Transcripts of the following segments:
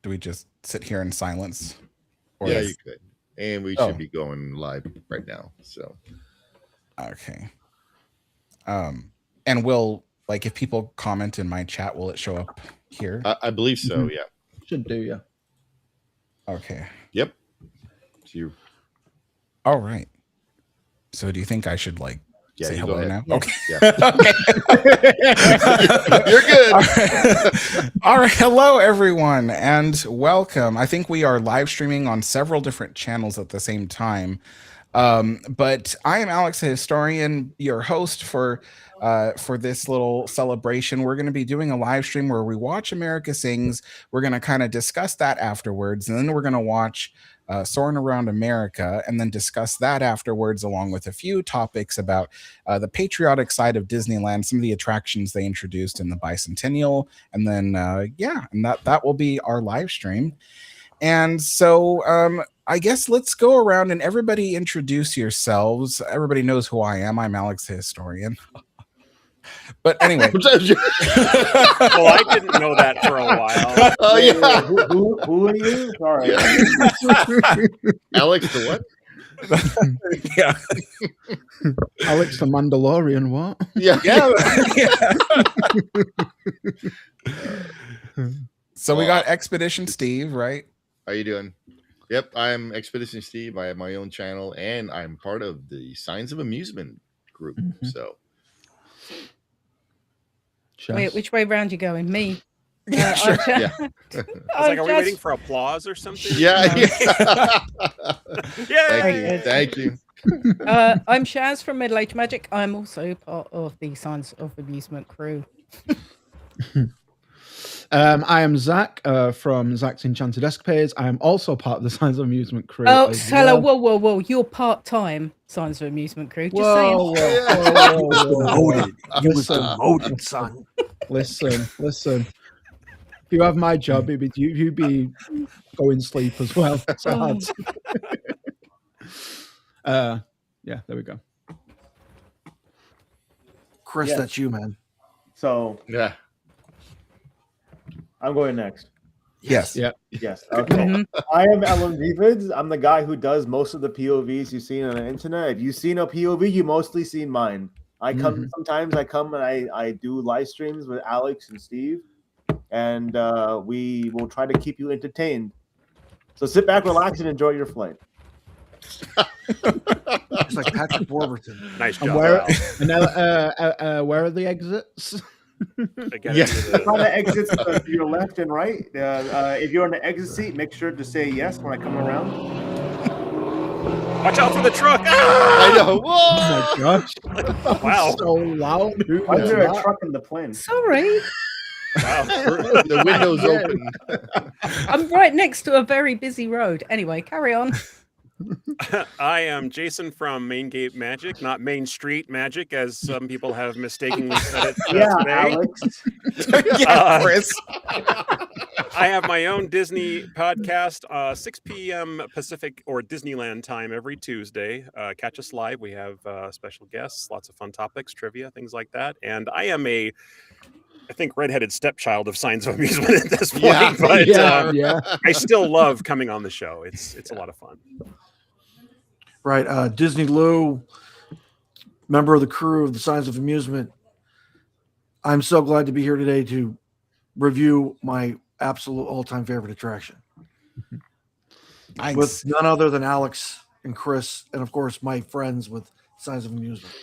do we just sit here in silence? Or Yeah, you could. And we should be going live right now. So okay. And will, like, if people comment in my chat, will it show up here? I believe so. Yeah. Should do. Yeah. Okay. Yep. It's you. All right. So do you think I should say you hello go now? ahead. Okay. Yeah. You're good. All right. Hello, everyone, and welcome. I think we are live streaming on several different channels at the same time. But I am Alex, the historian, your host for this little celebration. We're going to be doing a live stream where we watch America Sings. We're going to kind of discuss that afterwards, and then we're going to watch Soaring Around America, and then discuss that afterwards, along with a few topics about the patriotic side of Disneyland, some of the attractions they introduced in the bicentennial, and then and that will be our live stream. And so I guess let's go around and everybody introduce yourselves. Everybody knows who I am. I'm Alex the historian. But anyway. Well, I didn't know that for a while. Oh, yeah. Who are you? Sorry. Alex the what? Yeah. Alex the Mandalorian, what? Yeah. So we got Expedition Steve, right? How you doing? Yep, I'm Expedition Steve. I have my own channel, and I'm part of the Signs of Amusement group. So, Wait, which way round you going? Me? Yeah, sure. Yeah. I was like, are we waiting for applause or something? Yeah. Yay! Thank you. I'm Shaz from Middle Age Magic. I'm also part of the Signs of Amusement crew. I am Zach from Zach's Enchanted Escapades. I am also part of the Signs of Amusement crew. Oh, hello, whoa. You're part-time Signs of Amusement crew. Just saying. Whoa. You was demoted, son. Listen. If you have my job, you'd be going sleep as well. So yeah, there we go. Chris, Yes. that's you, man. So Yeah. I'm going next. Yes. Yeah. Yes. Okay. I am Ellen Davids. I'm the guy who does most of the POVs you've seen on the internet. If you've seen a POV, you mostly seen mine. I come sometimes. I come and I do live streams with Alex and Steve, and we will try to keep you entertained. So sit back, relax, and enjoy your flight. It's like Patrick Warburton. Nice And job. where are the exits? Again, Yes. On the exits to your left and right. If you're on the exit seat, make sure to say yes when I come around. Watch out for the truck! I Ah! know. Whoa! Oh my gosh! Wow. So loud. Why is there a truck in the plane? Sorry. Wow. The window's open. I'm right next to a very busy road. Anyway, carry on. I am Jason from Main Gate Magic, not Main Street Magic, as some people have mistakenly said it Yeah, today. Alex. Chris. I have my own Disney podcast, 6 p.m. Pacific or Disneyland time every Tuesday. Catch us live. We have special guests, lots of fun topics, trivia, things like that. And I am I think, redheaded stepchild of Signs of Amusement at this point. But I still love coming on the show. It's a lot of fun. Right. Disney Lou, member of the crew of the Signs of Amusement. I'm so glad to be here today to review my absolute all-time favorite attraction. Nice. With none other than Alex and Chris, and of course my friends with Signs of Amusement.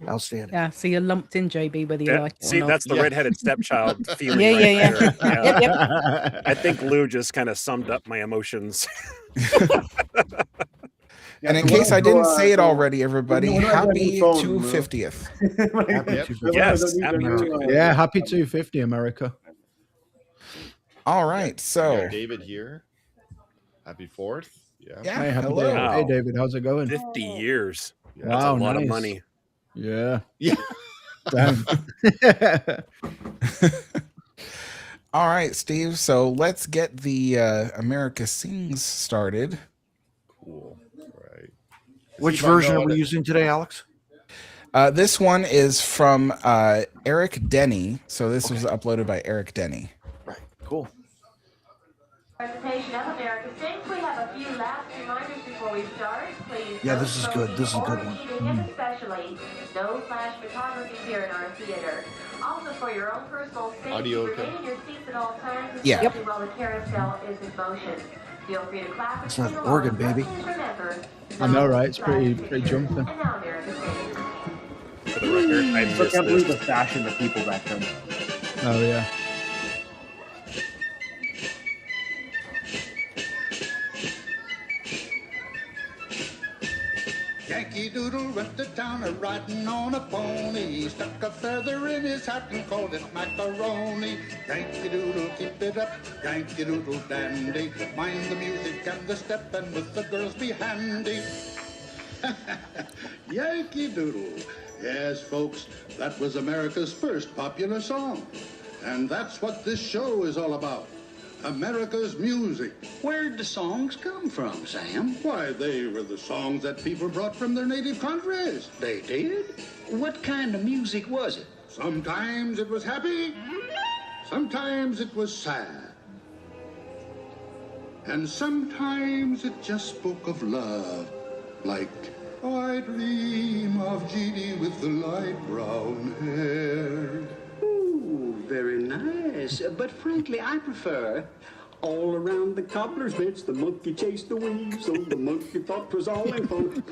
Outstanding. Yeah, so you're lumped in, JB, whether you like it or See, not. that's the redheaded stepchild feeling. Yeah, right yeah. there. Yep. I think Lou just kind of summed up my emotions. And in case I didn't say it already, everybody, happy 250th. Yes, happy 250th. Yeah, happy 250, America. All right, so David here. Happy 4th. Yeah. Hey, happy hello. day. Wow. Hey, David, how's it going? 50 years. Yeah. That's Wow, a lot of nice. money. Yeah. Yeah. Damn. all right, Steve. So let's get the America Sings started. Cool. Right. Which version are we using today, Alex? This one is from Eric Denny. So this was uploaded by Eric Denny. Right. Cool. Presentation of America Sings. We have a few last reminders before we start. Please. Yeah, this is good. This is a good one. And especially, no flash photography here in our theater. Also, for your own personal safety, Audio okay? remain in your seats at all times, Yeah. especially while the carousel is in motion. Feel free to clap and It's sing not along. organ, baby. Please remember, I know, no right? It's pretty flash jumpy. And now America Sings. For the record, I I missed can't believe the this. fashion of people back then. Oh yeah. Yankee Doodle went to town a-riding on a pony. Stuck a feather in his hat and called it macaroni. Yankee Doodle, keep it up, Yankee Doodle dandy. Mind the music and the step, and with the girls be handy. Yankee Doodle. Yes, folks, that was America's first popular song. And that's what this show is all about. America's music. Where'd the songs come from, Sam? Why, they were the songs that people brought from their native countries. They did? What kind of music was it? Sometimes it was happy, sometimes it was sad. And sometimes it just spoke of love, like, I dream of Jeannie with the light brown hair. Ooh, very nice. But frankly, I prefer all around the cobbler's mitts, the monkey chased the weasel, the monkey thought 'twas all in fun.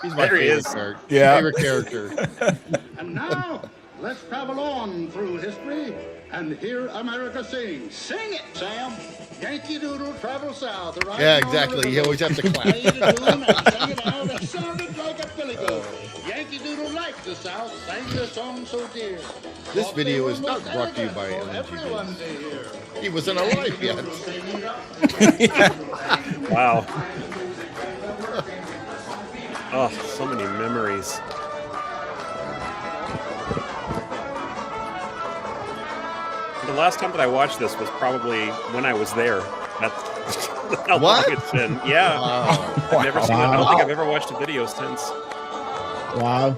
He's my There he favorite is. character. Yeah. Favorite character. And now, let's travel on through history and hear America sing. Sing it, Sam. Yankee Doodle travel south. Yeah, exactly. You always have to clap. Played a tune and sang it out. It sounded like a billy goat. Yankee Doodle liked the South, sang the song so dear. This video is not brought to you by Everyone LNG. to hear. He wasn't alive yet. Wow. Oh, so many memories. The last time that I watched this was probably when I was there. That's how What? long it's been. Yeah. Wow. I've never seen it. I don't Wow. think I've ever watched a video since. Wow.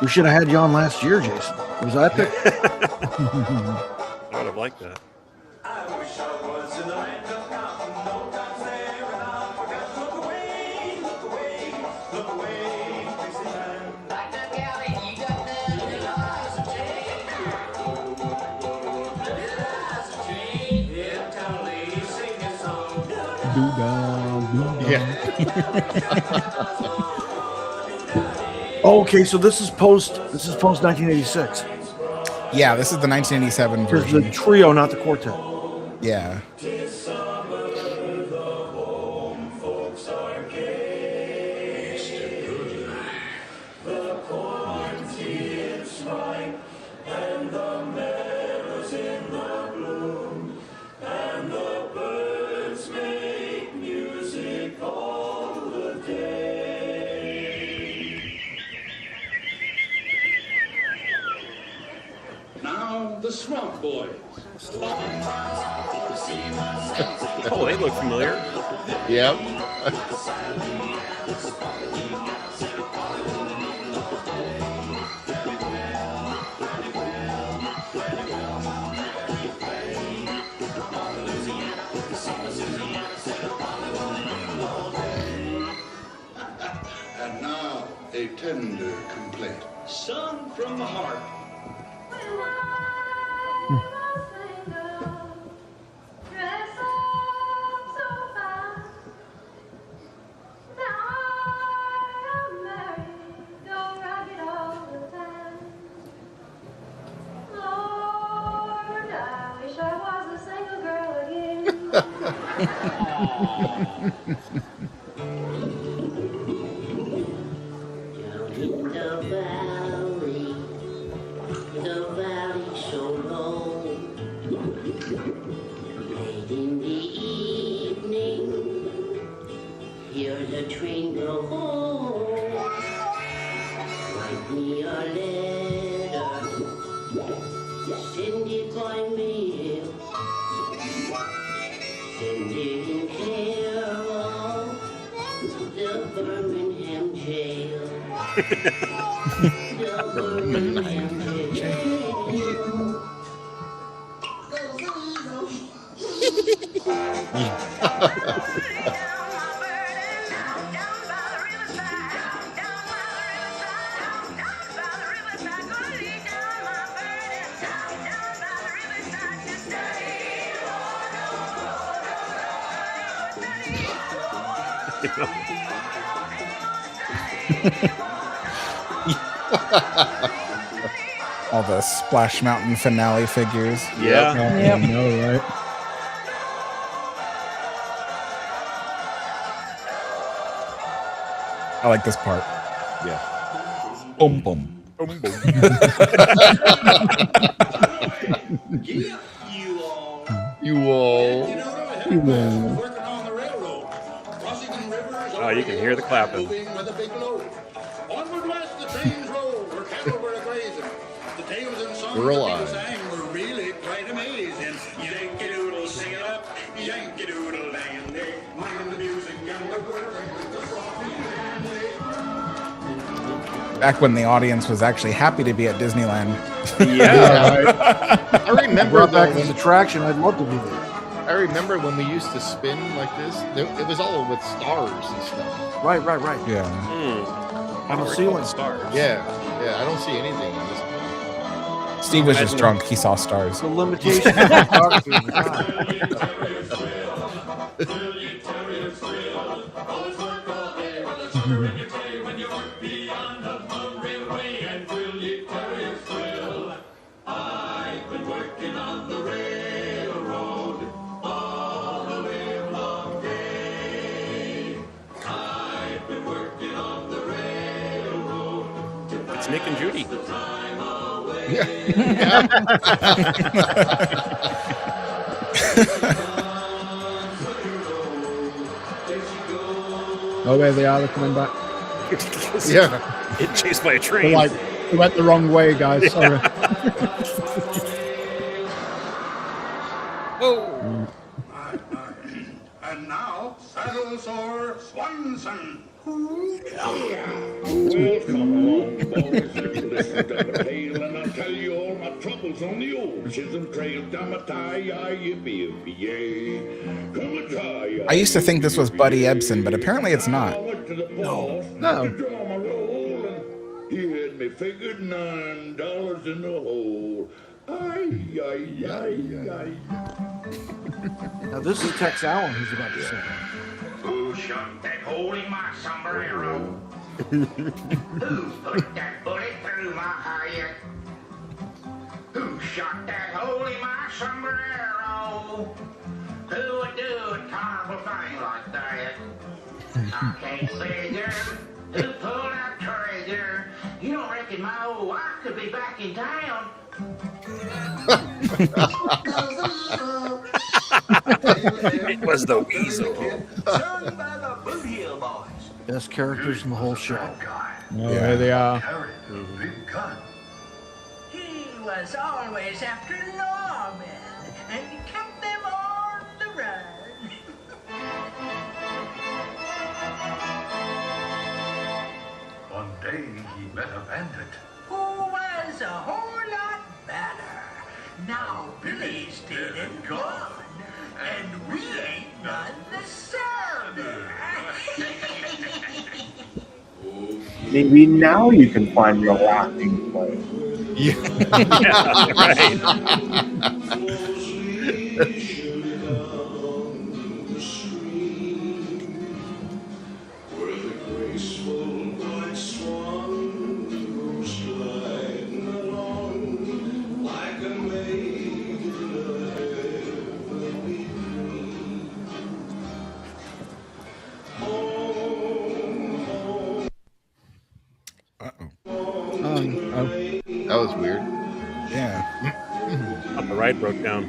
We should have had you on last year, Jason. It was epic. I would have liked that. Yeah. Okay, so this is post 1986. Yeah, this is the 1987 This is version. the trio, not the quartet. Yeah. Now, the Swamp Boys. Oh, they look familiar. Yep. And now, a tender complaint. Sung from the heart. The valley so low, late in the evening, hear the train go home. Write me a letter, send it by mail, send it in care of the Birmingham jail. All the Splash Mountain finale figures. Yeah. I know, right? I like this part. Yeah. Boom, boom. Boom, boom. Yeah, you all. You all. You know, I You had a all. blast working on the railroad. Crossing rivers. Oh, you can hear the clapping. Moving with a big load. Onward west, the trains roll. Where cattle were grazing. The tales and songs We're that alive. people sang were really quite amazing. Yankee Doodle, sing it up. Yankee Doodle, dandy. Minding the music and the words. Back when the audience was actually happy to be at Disneyland. Yeah. I remember Brought back though, this attraction. I'd love to be there. I remember when we used to spin like this. It was all with stars and stuff. Right. Yeah. I On don't the recall ceiling. stars. Yeah. I don't see anything on this. Steve was just Imagine- drunk. He saw stars. The limitation of photography at the time. It's Nick and Judy. Oh, there they are. They're coming back. Yeah. Get chased by a They're train. like, we went the wrong way, guys. Sorry. Oh. And now, saddle sore Swanson. Well, come along, boys. Listen to the tale, and I'll tell you all my troubles on the old Chisholm Trail. Come and try. I used to think this was Buddy Ebsen, but apparently it's not. No. No. Draw my roll, and he had me figured $9 in the hole. Ay. Now this is Tex Allen who's about to sing. Who shot that hole in my sombrero? Who put that bullet through my heart? Who shot that hole in my sombrero? Who would do a terrible thing like that? I can't figure who pulled that trigger. You don't reckon my old wife could be back in town? It was the weasel. Sung by the Boot Hill Boys. Best characters in the whole show. Oh, there they are. He was always after lawmen and kept them on the run. One day he met a bandit. Who was a whole lot better. Now Billy's dead and gone, and we ain't none the sadder. Maybe now you can find your laughing place. Yeah, right. Oh. That was weird. Yeah. The ride broke down.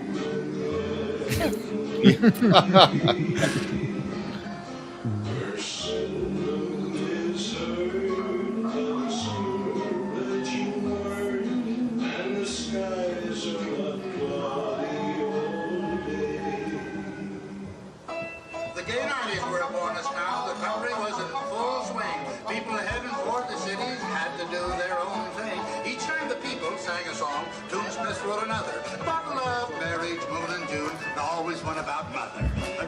The gay 90s were upon us now. The country was in full swing. People heading for the cities had to do their own thing. Each time the people sang a song, Toonsmiths wrote another. About love, marriage, moon and June, and always one about mother. A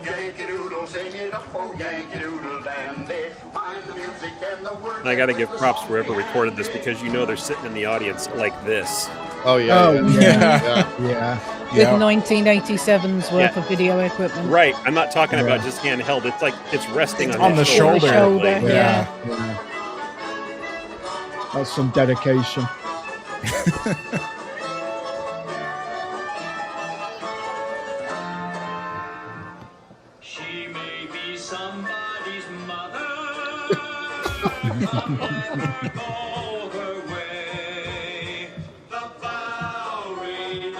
Oh, Yankee Doodle Dandy, find the music and the words. And I got to give props to whoever recorded this because they're sitting in the audience like this. Oh yeah, Oh, yeah. yeah. With 1987's worth of video equipment. Right. I'm not talking about just handheld. It's like it's resting on the his shoulder. Shoulder, Yeah. That's some dedication. She may be somebody's mother. Go her way. The Bowery.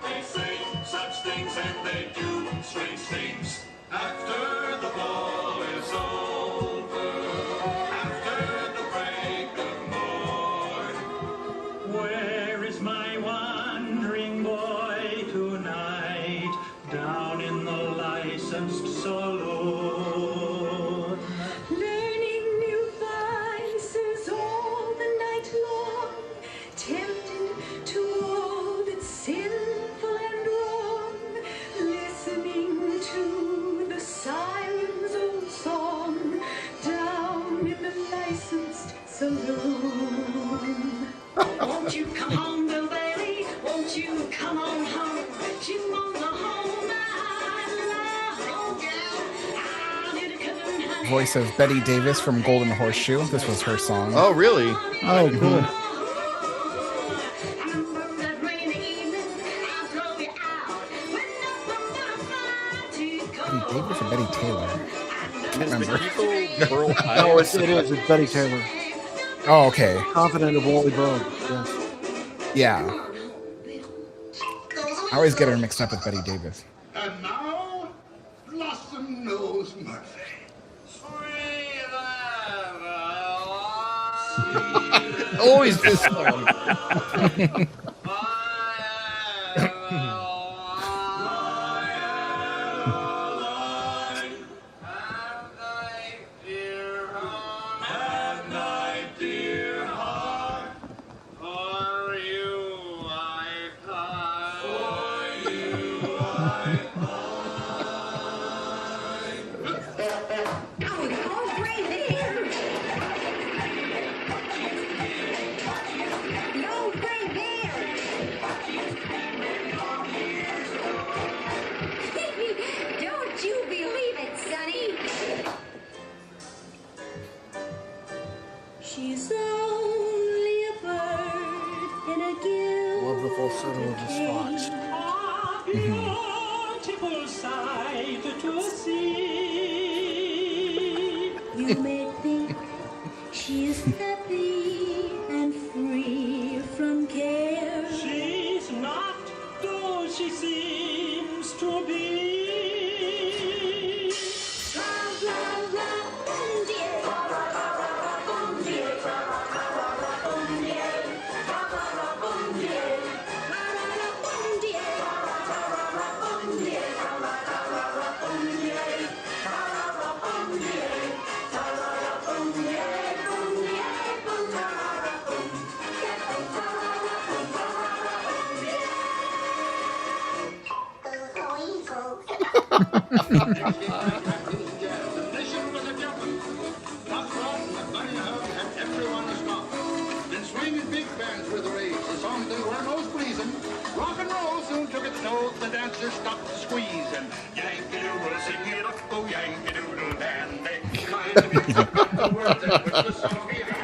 They say such things and they do strange things. After the ball is over, after the break of morn, where is my wandering boy tonight? Down in the licensed saloon. Learning new vices all the night long, tempted to all that's sinful and wrong, listening to the siren's old song, down in the licensed saloon. Won't you come home, Bill Bailey? Won't you come on home? Jim on the home, Voice of Betty Davis from Golden Horseshoe. This was her song. Oh, really? Oh, cool. Betty Davis or Betty Taylor? Can't remember. No, it is. It's Betty Taylor. Oh, okay. Confident of Wally Bone. Yes. Yeah. I always get her mixed up with Betty Davis. And now, Blossom Nose Murphy. Always this song. Don't you believe it, Sonny? She's only a bird in a gill. Love the falsetto of this fox. Beautiful sight to see. You may think she's happy and free from care. She's not, though she seems to be. Then swinging big bands were the rage. The songs they were most pleasing. Rock and roll soon took its toll. The dancers stopped to squeeze and Yankee Doodle sing it up, go Yankee Doodle dandy. Kind of music, the words in which the song began.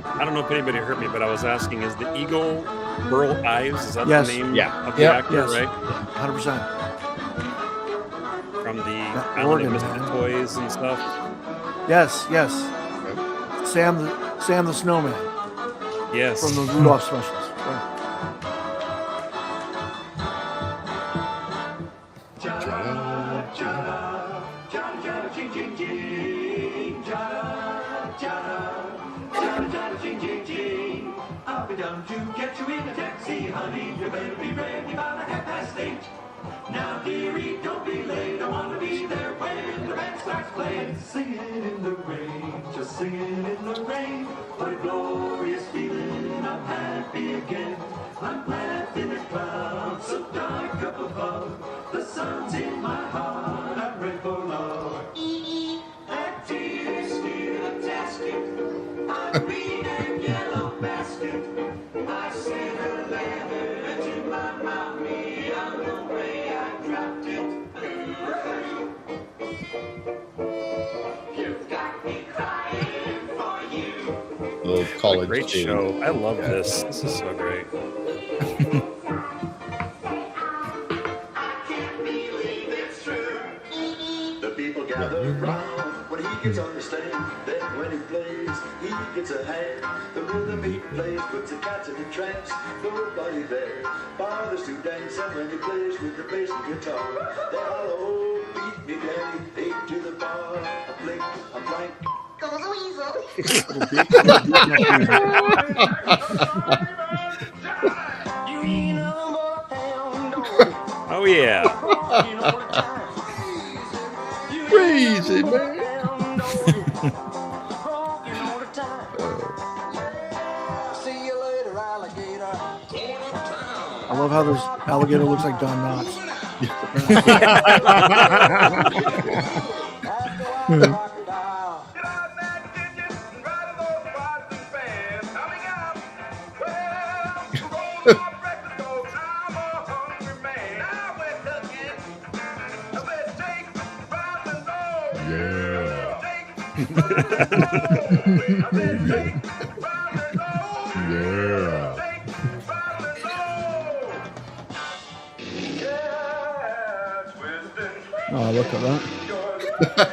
I don't know if anybody heard me, but I was asking, is the eagle Burl Ives? Is that Yes. the name Yeah. of the actor, Yes. right? 100%. From the That Island organ, of Misfit man. Toys and stuff. Yes, yes. Sam the Snowman Yes. from the Rudolph specials. Right. I'll be down to get you in a taxi, honey. You better be ready by 8:30. Now, dearie, don't be late. I want to be there when the band starts playing. Singing in the rain, just singing in the rain. What a glorious feeling, I'm happy again. I'm planted in a cloud so dark up above. The sun's in my heart. college Great too. show. I love this. This is so great. The people gather round when he gets on the stage. Then when he plays, he gets a hand. The rhythm he plays puts the cats in a trance. Nobody there bothers to dance. And when he plays with the bass and guitar, they all oh, beat me daddy, take to the bar. A blink, a blank, goes a weasel. Oh yeah. Crazy man. See you later, alligator. I love how this alligator looks like Don Knotts. Yeah. Oh, look at that.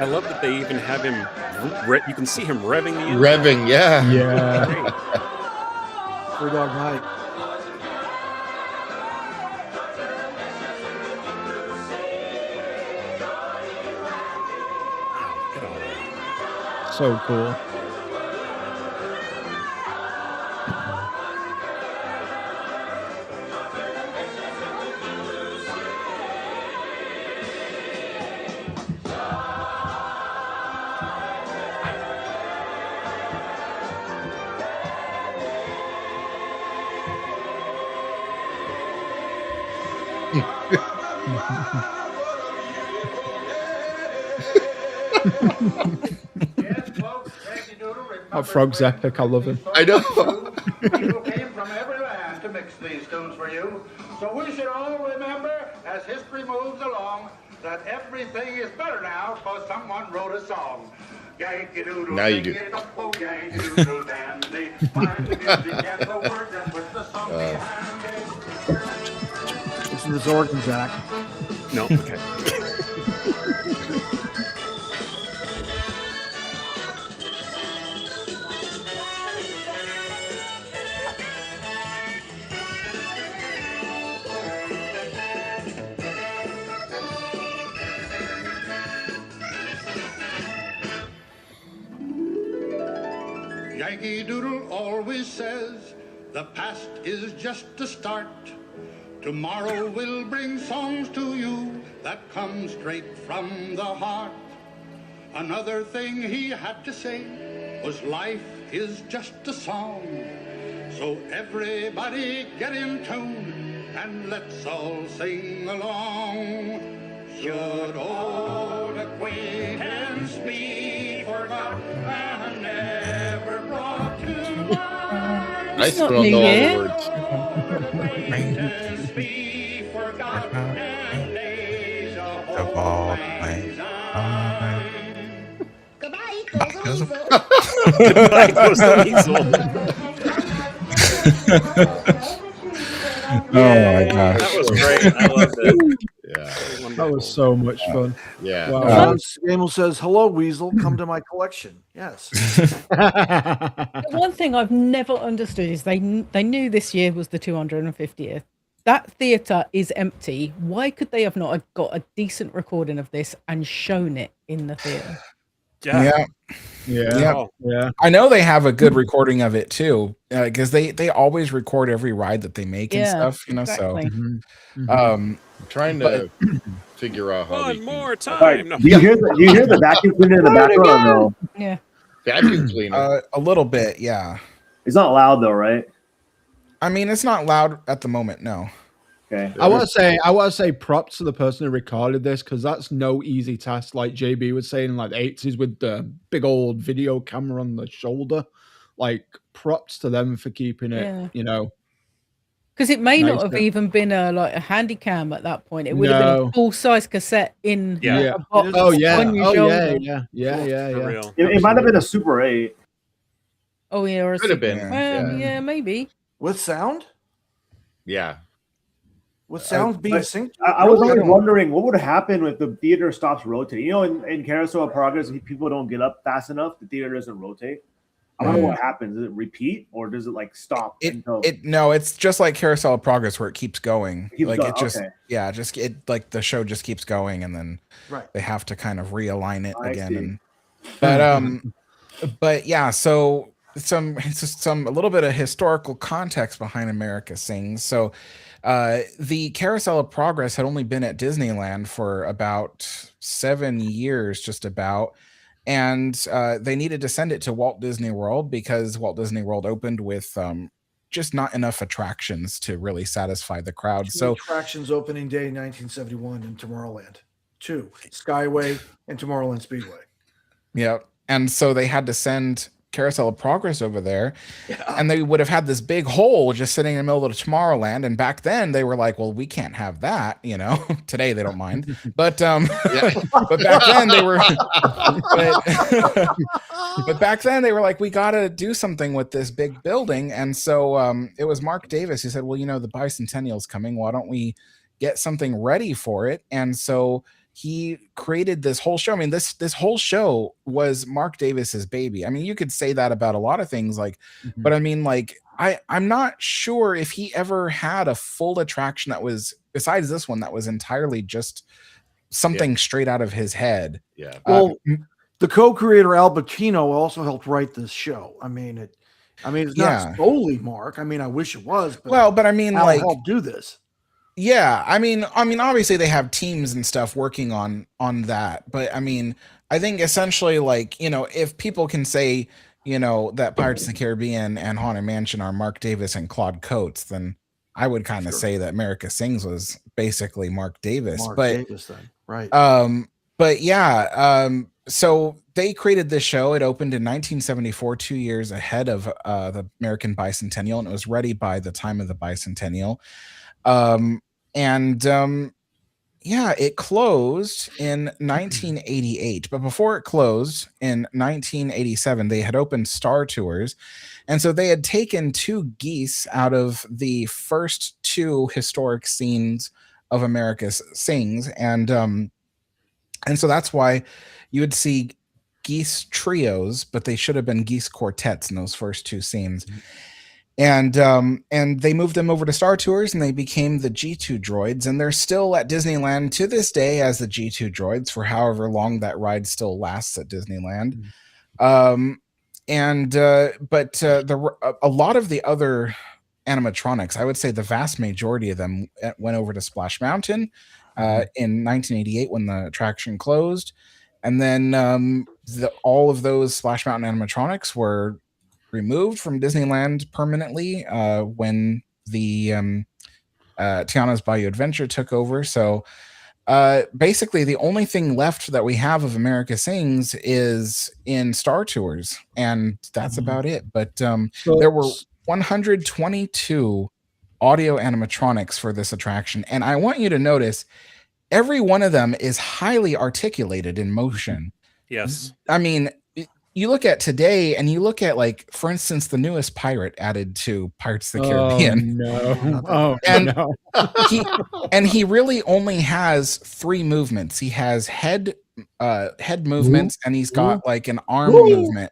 I love that they even have him. You can see him revving the engine. Revving, yeah. Yeah. Free Dog Night. So cool. That frog's epic. I love him. I know. People came from every land to mix these tunes for you. So we should all remember, as history moves along, that everything is better now because someone wrote a song. Yankee Doodle, Now you do. sing it up, oh, Yankee Doodle dandy. Find the music and the words and put the song behind it. Listen to this organ, Zach. No, okay. Yankee Doodle always says the past is just a start. Tomorrow will bring songs to you that come straight from the heart. Another thing he had to say was life is just a song. So everybody get in tune and let's all sing along. Should old acquaintance be forgot and never brought to mind? I still don't know all the words. Acquaintance be forgot and days of old lang syne. Goodbye, goes the weasel. Goodbye goes the weasel. Oh my gosh. That was great. I loved it. Yeah. That was so much fun. Yeah. Wow. John Samuel says, "Hello, Weasel. Come to my collection." Yes. The one thing I've never understood is they knew this year was the 250th. That theatre is empty. Why could they have not got a decent recording of this and shown it in the theatre? Yeah. Yeah. Yeah. I know they have a good recording of it too, because they always record every ride that they make and Yeah, stuff, you know. exactly. So, I'm trying to figure out how One more All time. right, No. do you hear the vacuum cleaner in the background? Or no, Yeah. vacuum cleaner. a little bit, yeah. it's not loud though, right? I mean, it's not loud at the moment, no. Okay. I want to say props to the person who recorded this, because that's no easy task. Like JB was saying, like the 80s with the big old video camera on the shoulder. Like props to them for keeping it, Yeah. you know, Because it may not Nice. have even been a handy cam at that point. It would have been a No. full size cassette in Yeah. a box Oh yeah. on your Oh yeah. shoulder. Yeah. For real. It might have been a Super 8. Oh yeah, or a Could have Super- been. Well, Yeah. yeah, maybe. With sound? Yeah. With sound being But synced? I was Really? always wondering what would happen if the theater stops rotating. You know, in Carousel of Progress, if people don't get up fast enough, the theater doesn't rotate. I wonder what happens. Does it repeat or does it like stop? No, it's just like Carousel of Progress where it keeps going. It keeps like going, it just okay. like the show just keeps going, and then Right. they have to kind of realign it I again. see. And but yeah, so a little bit of historical context behind America Sings. So the Carousel of Progress had only been at Disneyland for about 7 years, just about. And they needed to send it to Walt Disney World because Walt Disney World opened with just not enough attractions to really satisfy the crowd. 2 So attractions opening day 1971 in Tomorrowland. 2 Skyway and Tomorrowland Speedway. yeah, and so they had to send Carousel of Progress over there, and they would have had this big hole just sitting in the middle of Tomorrowland. And back then they were like, well, we can't have that, you know. Today they don't mind, but but back then they were but back then they were like, we got to do something with this big building. And so it was Mark Davis who said, well, you know, the bicentennial's coming, why don't we get something ready for it? And so he created this whole show. I mean, this whole show was Mark Davis's baby. I mean, you could say that about a lot of things, like, but I mean, like, I'm not sure if he ever had a full attraction that was, besides this one, that was entirely just something straight out of his head. Yeah. Well, the co-creator Al Pacino also helped write this show. I mean, it's not solely Mark. I mean, I wish it was. But but I mean, Al like, helped do this. Yeah, I mean, obviously they have teams and stuff working on that, but I mean, I think essentially, like, you know, if people can say, you know, that Pirates of the Caribbean and Haunted Mansion are Mark Davis and Claude Coates, then I would kind of say that America Sings was basically Mark Davis. Davis, then, right? But yeah, so they created this show. It opened in 1974, 2 years ahead of the American Bicentennial, and it was ready by the time of the Bicentennial. It closed in 1988, but before it closed in 1987, they had opened Star Tours. And so they had taken 2 geese out of the first 2 historic scenes of America Sings. And so that's why you would see geese trios, but they should have been geese quartets in those first 2 scenes. And they moved them over to Star Tours, and they became the G2 droids, and they're still at Disneyland to this day as the G2 droids for however long that ride still lasts at Disneyland. But a lot of the other animatronics, I would say the vast majority of them went over to Splash Mountain in 1988 when the attraction closed, and then all of those Splash Mountain animatronics were removed from Disneyland permanently when the Tiana's Bayou Adventure took over. So basically the only thing left that we have of America Sings is in Star Tours, and that's about it. But there were 122 audio animatronics for this attraction, and I want you to notice every one of them is highly articulated in motion. Yes. I mean, you look at today and you look at, like, for instance, the newest pirate added to Pirates of the Caribbean. He really only has 3 movements. He has head movements, and he's got like an arm movement.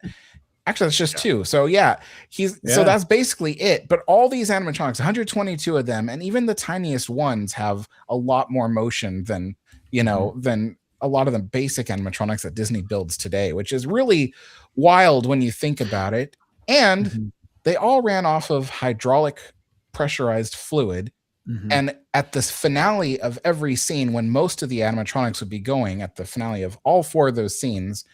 Actually, it's just 2. So yeah, so that's basically it. But all these animatronics, 122 of them, and even the tiniest ones have a lot more motion than, you know, than a lot of the basic animatronics that Disney builds today, which is really wild when you think about it. And they all ran off of hydraulic pressurized fluid. And at the finale of every scene, when most of the animatronics would be going at the finale of all 4 of those scenes,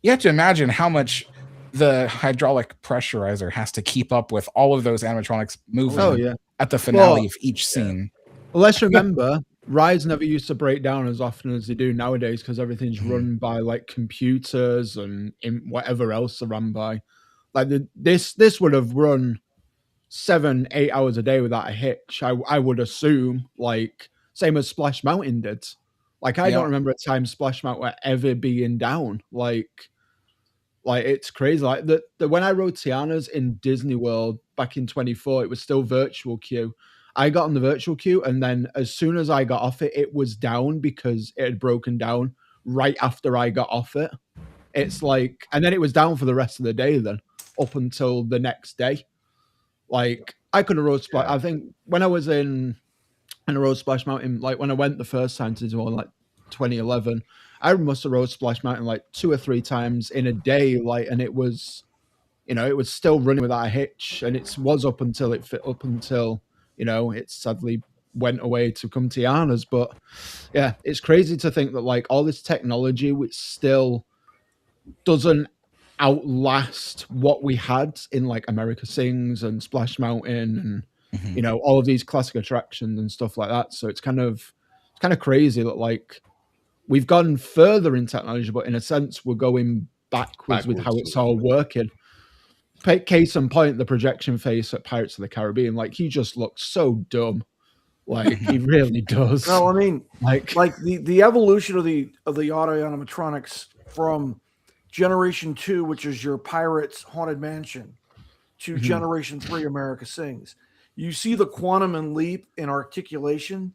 you have to imagine how much the hydraulic pressurizer has to keep up with all of those animatronics moving at the finale of each scene. Well, let's remember, rides never used to break down as often as they do nowadays because everything's run by like computers and whatever else are run by. Like this would have run 7-8 hours a day without a hitch. I would assume, like same as Splash Mountain did. Like I don't remember a time Splash Mountain ever being down. Like it's crazy. Like the when I rode Tiana's in Disney World back in 24, it was still virtual queue. I got on the virtual queue, and then as soon as I got off it, it was down because it had broken down right after I got off it. It's like, and then it was down for the rest of the day then, up until the next day. Like I could have rode Splash. I think when I was in a rode Splash Mountain, like when I went the first time to Disney World, like 2011, I must have rode Splash Mountain like 2 or 3 times in a day. Like, and it was, it was still running without a hitch, and it was up until it sadly went away to come to Tiana's. But yeah, it's crazy to think that like all this technology, which still doesn't outlast what we had in like America Sings and Splash Mountain and all of these classic attractions and stuff like that. So it's kind of crazy that like we've gone further in technology, but in a sense we're going backwards with how it's all working. Case in point, the projection face at Pirates of the Caribbean, like he just looks so dumb. Like he really does. No, I mean, like the evolution of the audio animatronics from Generation 2, which is your Pirates Haunted Mansion, to Generation 3 America Sings. You see the quantum and leap in articulation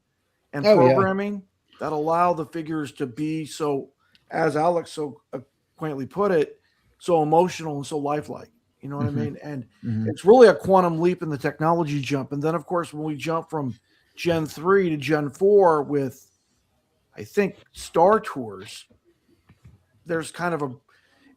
and programming that allow the figures to be so, as Alex so quaintly put it, so emotional and so lifelike. You know what I mean? And it's really a quantum leap in the technology jump. And then, of course, when we jump from Gen 3 to Gen 4 with, I think, Star Tours, there's kind of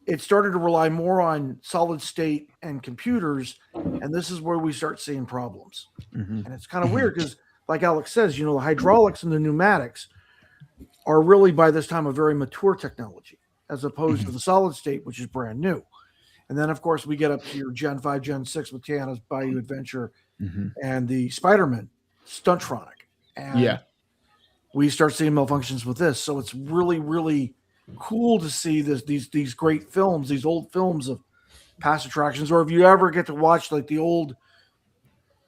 it started to rely more on solid state and computers, and this is where we start seeing problems. And it's kind of weird because, like Alex says, the hydraulics and the pneumatics are really by this time a very mature technology, as opposed to the solid state, which is brand new. And then, of course, we get up to your Gen 5, Gen 6 with Tiana's Bayou Adventure and the Spider-Man Stuntronic. And we start seeing malfunctions with this. So it's really, really cool to see these great films, these old films of past attractions, or if you ever get to watch like the old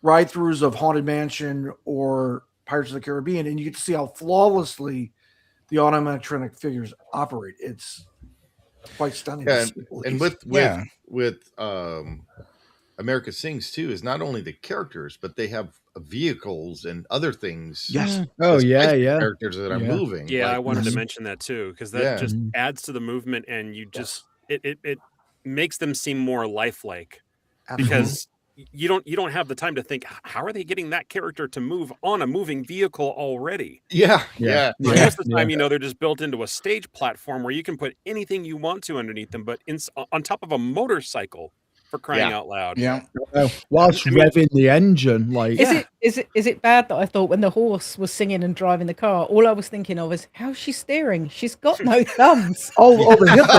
ride-throughs of Haunted Mansion or Pirates of the Caribbean, and you get to see how flawlessly the automatronic figures operate. It's quite stunning. And with America Sings too is not only the characters, but they have vehicles and other things. Yes. Characters that are moving. Yeah, like, I wanted to mention that too, because that just adds to the movement, and you just it makes them seem more lifelike. Because you don't have the time to think, how are they getting that character to move on a moving vehicle already? Yeah. Most of the time, they're just built into a stage platform where you can put anything you want to underneath them, but on top of a motorcycle, for crying out loud. Whilst revving the engine, like is it bad that I thought when the horse was singing and driving the car, all I was thinking of is how's she steering? She's got no thumbs. The hippo.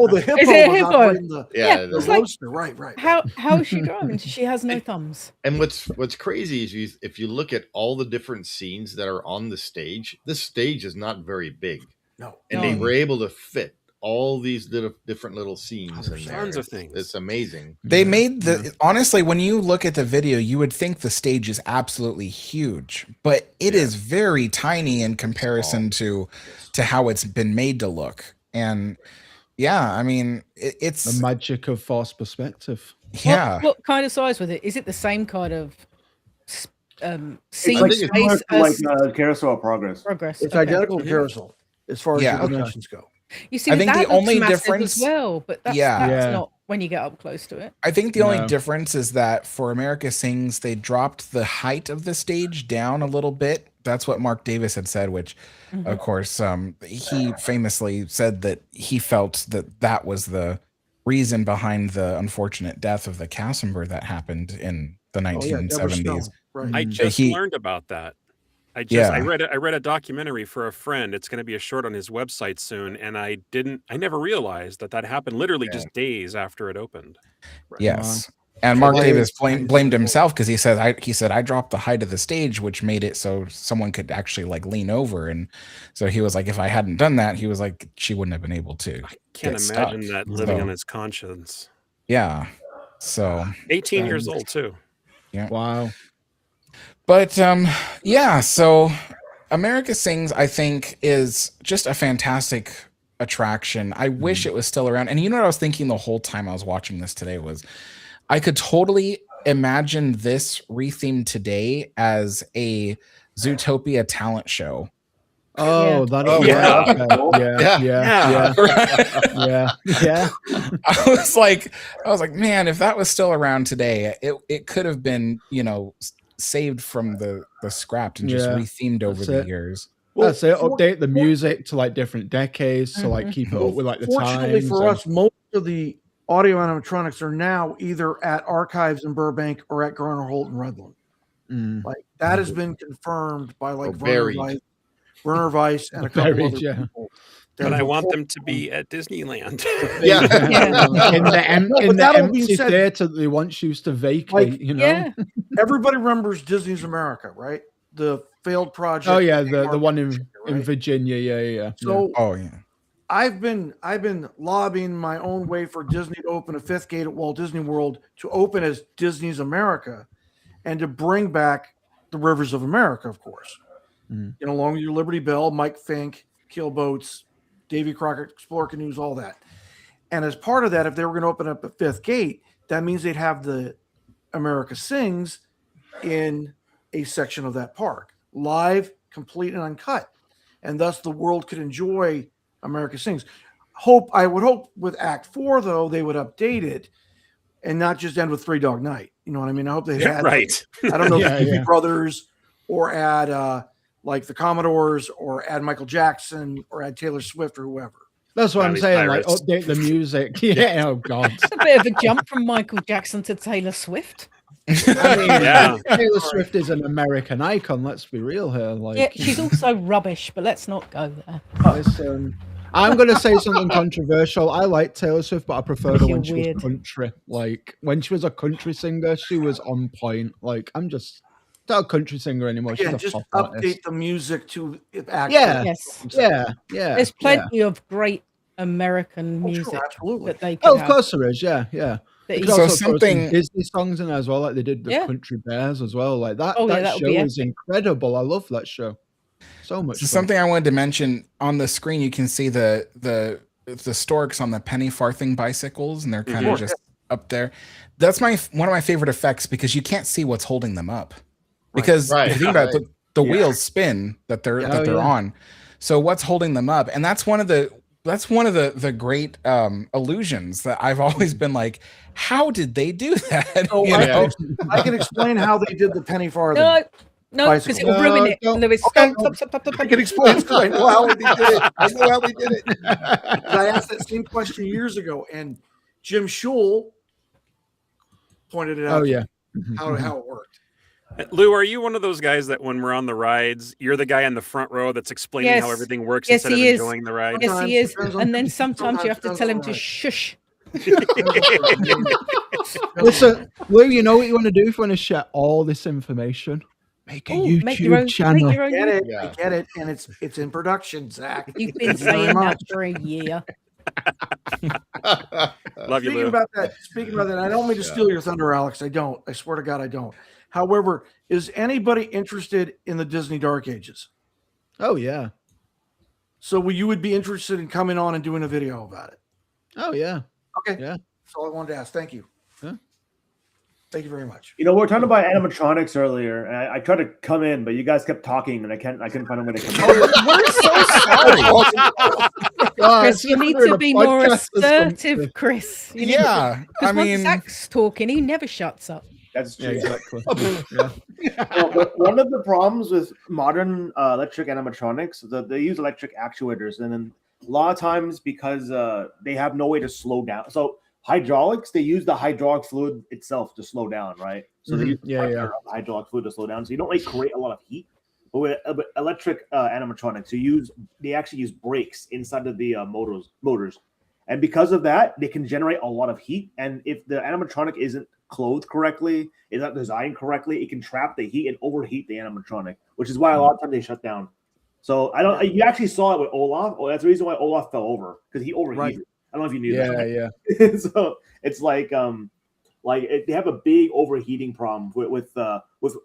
The hippo. Is it a hippo? The roadster. Right. How is she driving? She has no thumbs. And what's crazy is if you look at all the different scenes that are on the stage, this stage is not very big. No. And they were able to fit all these different little scenes in there. Tons of things. It's amazing. They made honestly, when you look at the video, you would think the stage is absolutely huge, but it is very tiny in comparison to how it's been made to look. And I mean, it's the magic of forced perspective. What kind of size was it? Is it the same kind of scene like, space as Carousel of Progress? It's identical to Carousel as far as the dimensions go. You see, I think that the only looks massive difference as well, but that's not when you get up close to it. I think the only difference is that for America Sings, they dropped the height of the stage down a little bit. That's what Mark Davis had said, which, of course, he famously said that he felt that was the reason behind the unfortunate death of the cast member that happened in the 1970s. I just learned about that. I read a documentary for a friend. It's going to be a short on his website soon, and I never realized that happened literally just days after it opened. Yes. And Mark Davis blamed himself because he said I dropped the height of the stage, which made it so someone could actually like lean over, and so he was like, if I hadn't done that, he was like, she wouldn't have been able to. I can't imagine that living on his conscience. Yeah. So 18 years old too. Yeah. Wow. But yeah, so America Sings, I think, is just a fantastic attraction. I wish it was still around. And you know what I was thinking the whole time I was watching this today was I could totally imagine this rethemed today as a Zootopia talent show. Oh, that'll yeah. Yeah. I was like, man, if that was still around today, it could have been, saved from the scrapped and just rethemed over the years. That's it. Update the music to like different decades to like keep it up with like the Fortunately times. for us, most of the audio animatronics are now either at Archives in Burbank or at Garner Holt in Redland. Like that has been confirmed by like Werner Weiss and a couple other people. But I want them to be at Disneyland. In the empty theater they once used to vacate, Everybody remembers Disney's America, right? The failed project. Oh yeah, the one in Virginia. Yeah. So yeah. I've been lobbying my own way for Disney to open a fifth gate at Walt Disney World to open as Disney's America and to bring back the Rivers of America, of course. Along with your Liberty Bell, Mike Fink, Keelboats, Davy Crockett, Explorer Canoes, all that. And as part of that, if they were going to open up a fifth gate, that means they'd have the America Sings in a section of that park, live, complete, and uncut. And thus the world could enjoy America Sings. I would hope with Act 4, though, they would update it and not just end with Three Dog Night. You know what I mean? I hope they had, right. I don't know, the Brothers or add like the Commodores or add Michael Jackson or add Taylor Swift or whoever. That's what I'm saying. Like update the music. Yeah. Oh God. It's a bit of a jump from Michael Jackson to Taylor Swift. I mean, Taylor Swift is an American icon. Let's be real here. Like, yeah, she's also rubbish, but let's not go there. Listen, I'm going to say something controversial. I like Taylor Swift, but I prefer her when she was country. Like when she was a country singer, she was on point. Like I'm just not a country singer anymore. She's a just pop update artist. the music to actually. Yeah. There's plenty of great American music that they can of course there is. Yeah. That So something Disney songs in there as well, like they did the Yeah. Country Bears as well. Like that. Oh, yeah, that that would show be is incredible. I love that show. So much. So fun. something I wanted to mention on the screen, you can see the storks on the penny farthing bicycles, and they're kind of just up there. That's one of my favorite effects because you can't see what's holding them up. Because if you think about it, the wheels spin that they're on. So what's holding them up? And that's one of the great illusions that I've always been like, how did they do that? So I can explain how they did the penny farthing. No, because it will ruin it. Lewis, Okay. stop. I can explain because I know how they did it. I asked that same question years ago, and Jim Schul pointed it out. Oh yeah, how it worked. Lou, are you one of those guys that when we're on the rides, you're the guy in the front row that's explaining how everything works instead of enjoying the ride? Yes, he is. And then sometimes you have to tell him to shush. Listen, Lou, you know what you want to do if you want to share all this information? Make a YouTube channel. I get it, and it's in production, Zach. You've been saying that for a year. Love you, Lou. Speaking about that, I don't mean to steal your thunder, Alex. I don't. I swear to God, I don't. However, is anybody interested in the Disney Dark Ages? Oh yeah. So you would be interested in coming on and doing a video about it? Oh yeah. Okay. Yeah. That's all I wanted to ask. Thank you. Yeah. Thank you very much. You know, we were talking about animatronics earlier, and I tried to come in, but you guys kept talking, and I couldn't find a way to come in. We're so sorry. Chris, you need to be more assertive, Chris. Yeah, I mean, once Zach's talking, he never shuts up. That's true. Yeah, exactly. But one of the problems with modern electric animatronics is that they use electric actuators, and then a lot of times because they have no way to slow down. So hydraulics, they use the hydraulic fluid itself to slow down, right? So they use the hydraulic fluid to slow down. So you don't like create a lot of heat. But with electric animatronics, they actually use brakes inside of the motors, and because of that, they can generate a lot of heat. And if the animatronic isn't clothed correctly, is not designed correctly, it can trap the heat and overheat the animatronic, which is why a lot of times they shut down. So you actually saw it with Olaf. Oh, that's the reason why Olaf fell over, because he overheated. Right. I don't know if you knew that. Yeah. So it's like Like they have a big overheating problem with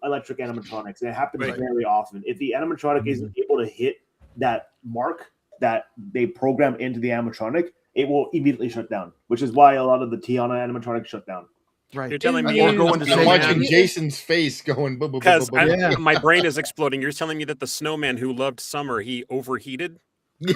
electric animatronics, and it happens very often. If the animatronic isn't able to hit that mark that they program into the animatronic, it will immediately shut down. Which is why a lot of the Tiana animatronics shut down. Right. You're telling me or go into I'm watching Jason's face going because my brain is exploding. You're telling me that the snowman who loved summer, he overheated? It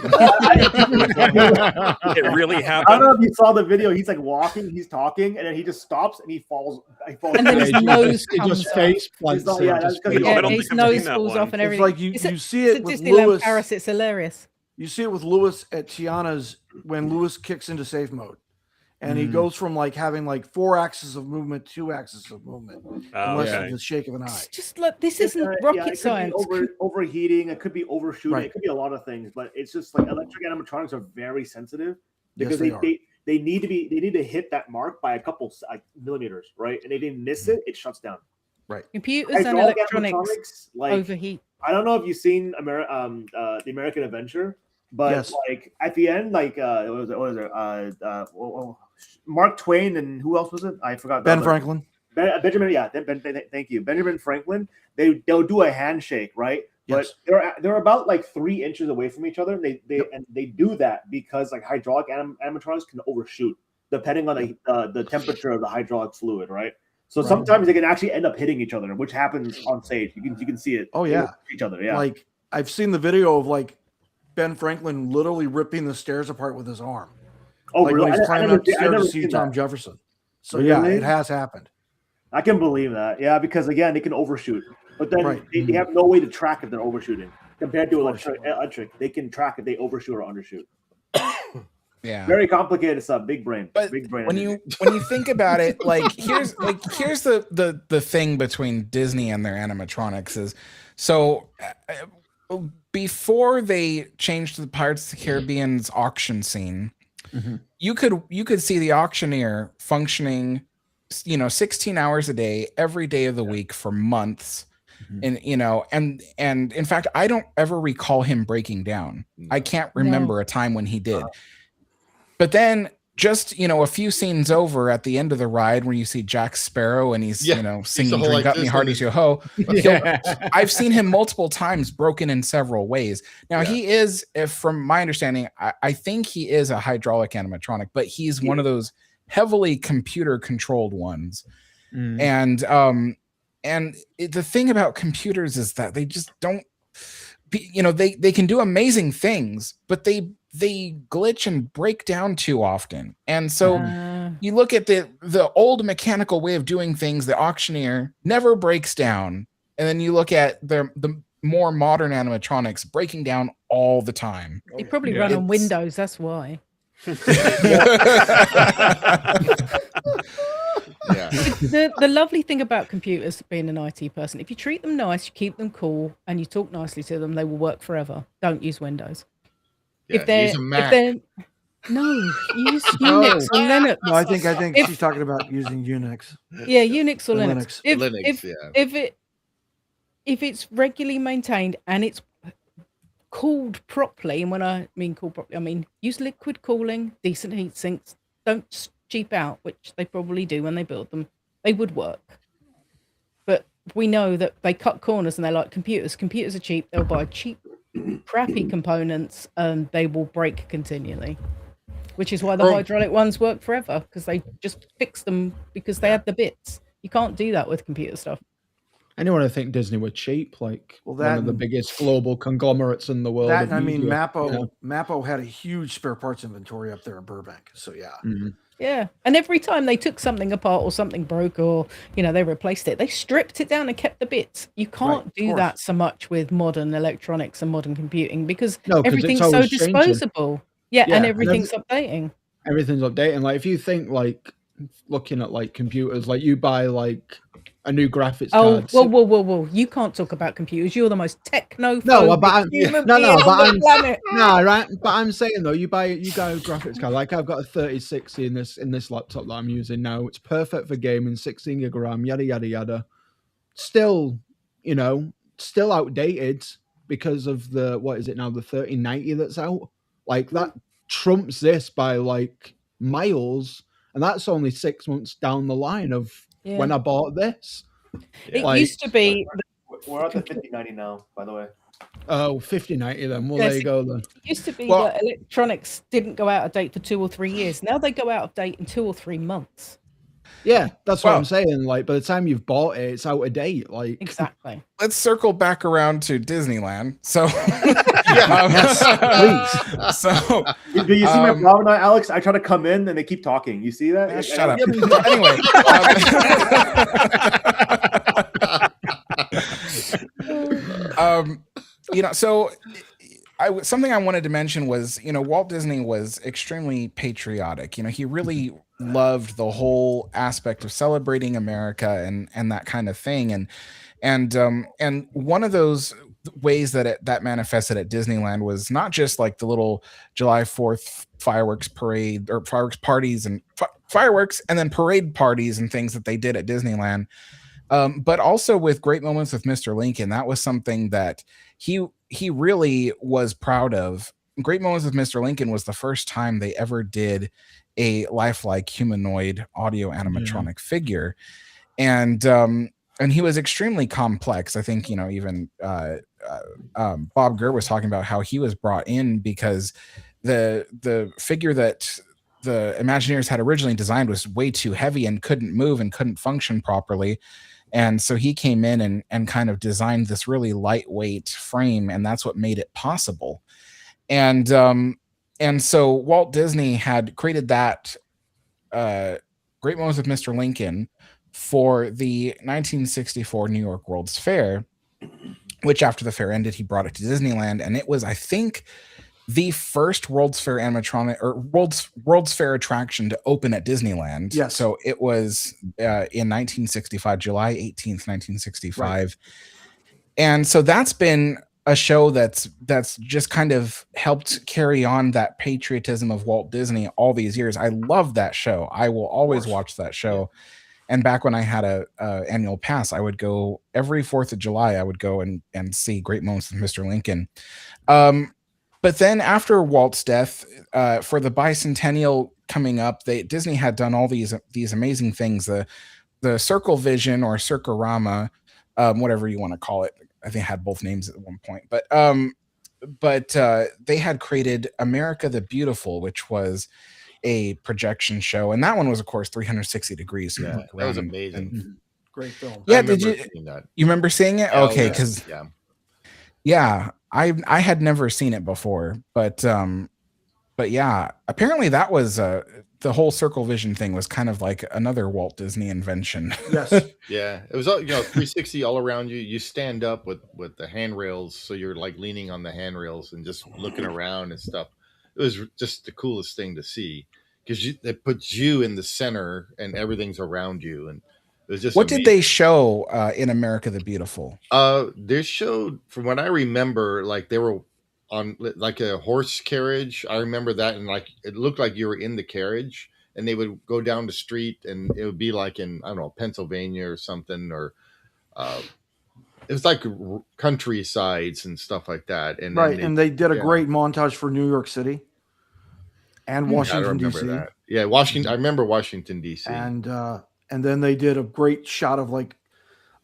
really happened. I don't know if you saw the video. He's like walking, he's talking, and then he just stops and he falls. And then his nose comes just face plants. Yeah, that's because his nose falls off and everything. It's like you see it at with Disneyland Lewis. Paris. It's hilarious. You see it with Lewis at Tiana's when Lewis kicks into safe mode. And he goes from like having like 4 axes of movement, 2 axes of movement, unless it's the shake of an eye. It's just like this isn't rocket science. Overheating, it could be overshooting, it could be a lot of things, but it's just like electric animatronics are very sensitive because they need to hit that mark by a couple millimeters, right? And if they miss it, it shuts down. Right. Computers and electronics overheat. I don't know if you've seen the American Adventure, but like at the end, like what was it? Mark Twain and who else was it? I forgot. Ben Franklin. Benjamin, thank you. Benjamin Franklin. They'll do a handshake, right? Yes. But they're about like 3 inches away from each other. And they do that because like hydraulic animatronics can overshoot depending on the temperature of the hydraulic fluid, right? So sometimes they can actually end up hitting each other, which happens on stage. You can see it. Oh yeah, each other. Yeah. Like I've seen the video of like Ben Franklin literally ripping the stairs apart with his arm. Oh, like really? when he's climbing up the stairs to see Tom that. Jefferson. So Really? yeah, it has happened. I can believe that. Yeah, because again, they can overshoot, but then they have no way to track if they're overshooting. Compared to electric, they can track if they overshoot or undershoot. Yeah, very complicated stuff. Big brain. But big brain. when you think about it, here's the thing between Disney and their animatronics is so. Before they changed the Pirates of the Caribbean's auction scene, you could see the auctioneer functioning, 16 hours a day, every day of the week for months. And and in fact, I don't ever recall him breaking down. I can't remember a time when he did. But then just a few scenes over at the end of the ride where you see Jack Sparrow and he's singing Drink Up Me Hearties Yo Ho. I've seen him multiple times broken in several ways. Now he is, from my understanding, I think he is a hydraulic animatronic, but he's one of those heavily computer controlled ones. And the thing about computers is that they just don't they can do amazing things, but they glitch and break down too often. And so you look at the old mechanical way of doing things, the auctioneer never breaks down. And then you look at the more modern animatronics breaking down all the time. They probably run on Windows, that's why. The lovely thing about computers, being an IT person, if you treat them nice, you keep them cool, and you talk nicely to them, they will work forever. Don't use Windows. Yeah, use a Mac. No, use Unix or Linux. No, I think she's talking about using Unix. Yeah, Unix or Linux. Linux. If it's regularly maintained and it's cooled properly, and when I mean cooled properly, I mean use liquid cooling, decent heat sinks. Don't cheap out, which they probably do when they build them. They would work. But we know that they cut corners and they're like computers. Computers are cheap. They'll buy cheap, crappy components and they will break continually. Which is why the hydraulic ones work forever, because they just fix them because they had the bits. You can't do that with computer stuff. Anyone would think Disney were cheap, one of the biggest global conglomerates in the world. Mappo had a huge spare parts inventory up there in Burbank. So yeah. Yeah. And every time they took something apart or something broke or, they replaced it, they stripped it down and kept the bits. You can't do that so much with modern electronics and modern computing because everything's so disposable. Yeah, and everything's updating. Everything's updating. Like if you think looking at computers, you buy a new graphics card. Whoa! You can't talk about computers. You're the most technophobic human being on the planet. No, right? But I'm saying though, you go graphics card. Like I've got a 3060 in this laptop that I'm using now. It's perfect for gaming, 16 gig of RAM, yada yada yada. Still, still outdated because of the the 3090 that's out. That trumps this by miles. and that's only 6 months down the line of when I bought this. It used to be. We're at the 5090 now, by the way. Oh, 5090 then. Well, there you go then. It used to be that electronics didn't go out of date for 2 or 3 years. Now they go out of date in 2 or 3 months. Yeah, that's what I'm saying. Like, by the time you've bought it, it's out of date. Like, exactly. Let's circle back around to Disneyland. So, please. So, do you see my problem now, Alex? I try to come in and they keep talking. You see that? Shut up. Anyway, so something I wanted to mention was, Walt Disney was extremely patriotic. He really loved the whole aspect of celebrating America and that kind of thing. And one of those ways that manifested at Disneyland was not just like the little July 4th fireworks parade or fireworks parties and fireworks and then parade parties and things that they did at Disneyland. But also with Great Moments with Mr. Lincoln, that was something that he really was proud of. Great Moments with Mr. Lincoln was the first time they ever did a lifelike humanoid audio animatronic figure. And he was extremely complex. I think, even Bob Gurr was talking about how he was brought in because the figure that the Imagineers had originally designed was way too heavy and couldn't move and couldn't function properly. And so he came in and kind of designed this really lightweight frame, and that's what made it possible. And so Walt Disney had created that Great Moments with Mr. Lincoln for the 1964 New York World's Fair, which after the fair ended, he brought it to Disneyland, and it was, I think, the first World's Fair animatronic or World's Fair attraction to open at Disneyland. Yes. So it was in 1965, July 18th, 1965. Right. And so that's been a show that's just kind of helped carry on that patriotism of Walt Disney all these years. I love that show. I will always watch that show. And back when I had a annual pass, I would go every 4th of July. I would go and see Great Moments with Mr. Lincoln. But then after Walt's death, for the bicentennial coming up, Disney had done all these amazing things. The Circle Vision or Circorama, whatever you want to call it. I think it had both names at one point. But they had created America the Beautiful, which was a projection show, and that one was, of course, 360 degrees. So that was amazing. Great film. Yeah, did you remember seeing it? Yeah, okay, because I had never seen it before, but yeah, apparently that was the whole Circle Vision thing was kind of like another Walt Disney invention. Yes. Yeah, it was all 360 all around you. You stand up with the handrails, so you're like leaning on the handrails and just looking around and stuff. It was just the coolest thing to see because it puts you in the center and everything's around you. And it was just what did they show in America the Beautiful? They showed, from what I remember, like they were on like a horse carriage. I remember that, and like it looked like you were in the carriage, and they would go down the street, and it would be like in, I don't know, Pennsylvania or something, or it was like countrysides and stuff like that. And right, and they did a great montage for New York City and Washington D.C. That. Yeah, Washington. I remember Washington D.C. And then they did a great shot of like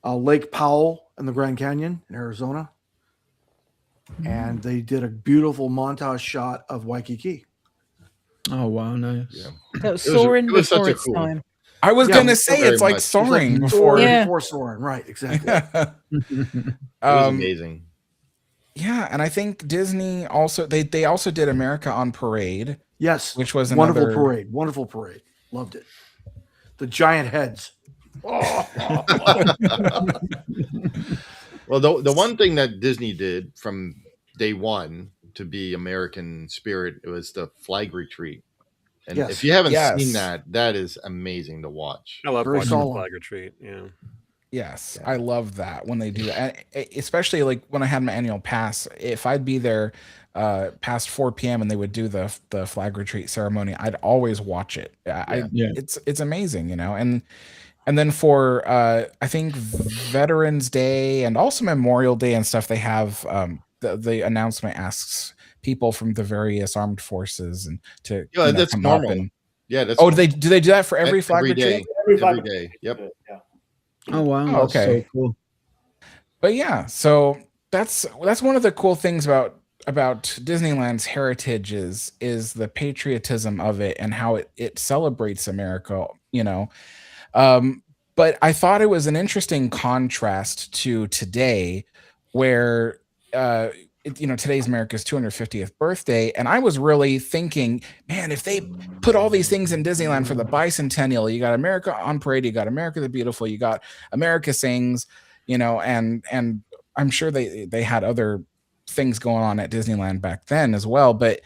Lake Powell in the Grand Canyon in Arizona, and they did a beautiful montage shot of Waikiki. Oh wow, nice! Yeah. That was soaring before its time. I was going to say it's like soaring before soaring, right? Exactly. It was amazing. Yeah, and I think Disney also they also did America on Parade. Yes, which was wonderful parade. Wonderful parade. Loved it. The giant heads. Well, the one thing that Disney did from day one to be American spirit, it was the flag retreat. And if you haven't seen that is amazing to watch. I love watching the flag retreat. Yeah. Yes, I love that when they do that, especially like when I had my annual pass. If I'd be there past 4 p.m. and they would do the flag retreat ceremony, I'd always watch it. It's amazing, and then for I think Veterans Day and also Memorial Day and stuff, they have the announcement asks people from the various armed forces and to that's come normal. up and Yeah, that's Oh, do they do that for every flag every retreat? day. Every Every day. Yep. Yeah. Oh wow, Oh, that's okay. so cool. But yeah, so that's one of the cool things about Disneyland's heritage is the patriotism of it and how it celebrates America, you know. But I thought it was an interesting contrast to today, where today's America's 250th birthday, and I was really thinking, man, if they put all these things in Disneyland for the bicentennial, you got America on Parade, you got America the Beautiful, you got America Sings, and I'm sure they had other things going on at Disneyland back then as well. But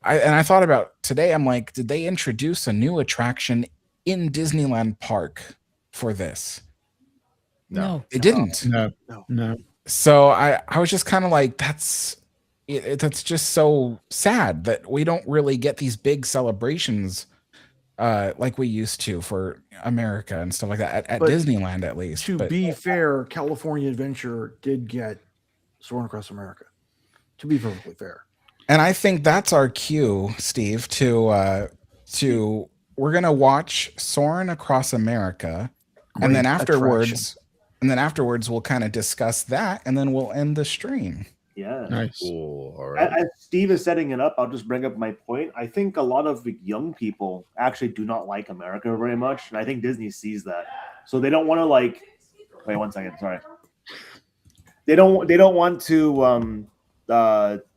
I thought about today, I'm like, did they introduce a new attraction in Disneyland Park for this? No. It didn't. No. So I was just kind of like, that's just so sad that we don't really get these big celebrations like we used to for America and stuff like that at But Disneyland, at least. To But be fair, California Adventure did get Soarin' Across America. To be perfectly fair. and I think that's our cue, Steve, to we're gonna watch Soarin' Across America, and then Great attraction. afterwards we'll kind of discuss that, and then we'll end the stream. Yeah. Nice. Cool. All right. As Steve is setting it up, I'll just bring up my point. I think a lot of the young people actually do not like America very much, and I think Disney sees that, so they don't want to like. Wait 1 second. Sorry. They don't want to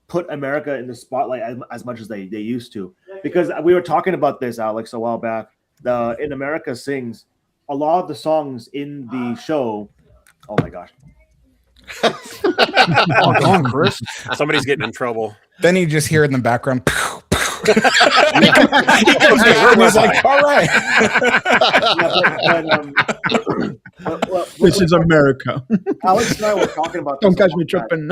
put America in the spotlight as much as they used to, because we were talking about this, Alex, a while back. In America Sings, a lot of the songs in the show. Oh my gosh. Oh, go on, Chris. Somebody's getting in trouble. Then you just hear in the background. He goes, "Hey, where was I?" Like, all right. This is America. Alex and I were talking about this. Don't catch a me long time. tripping.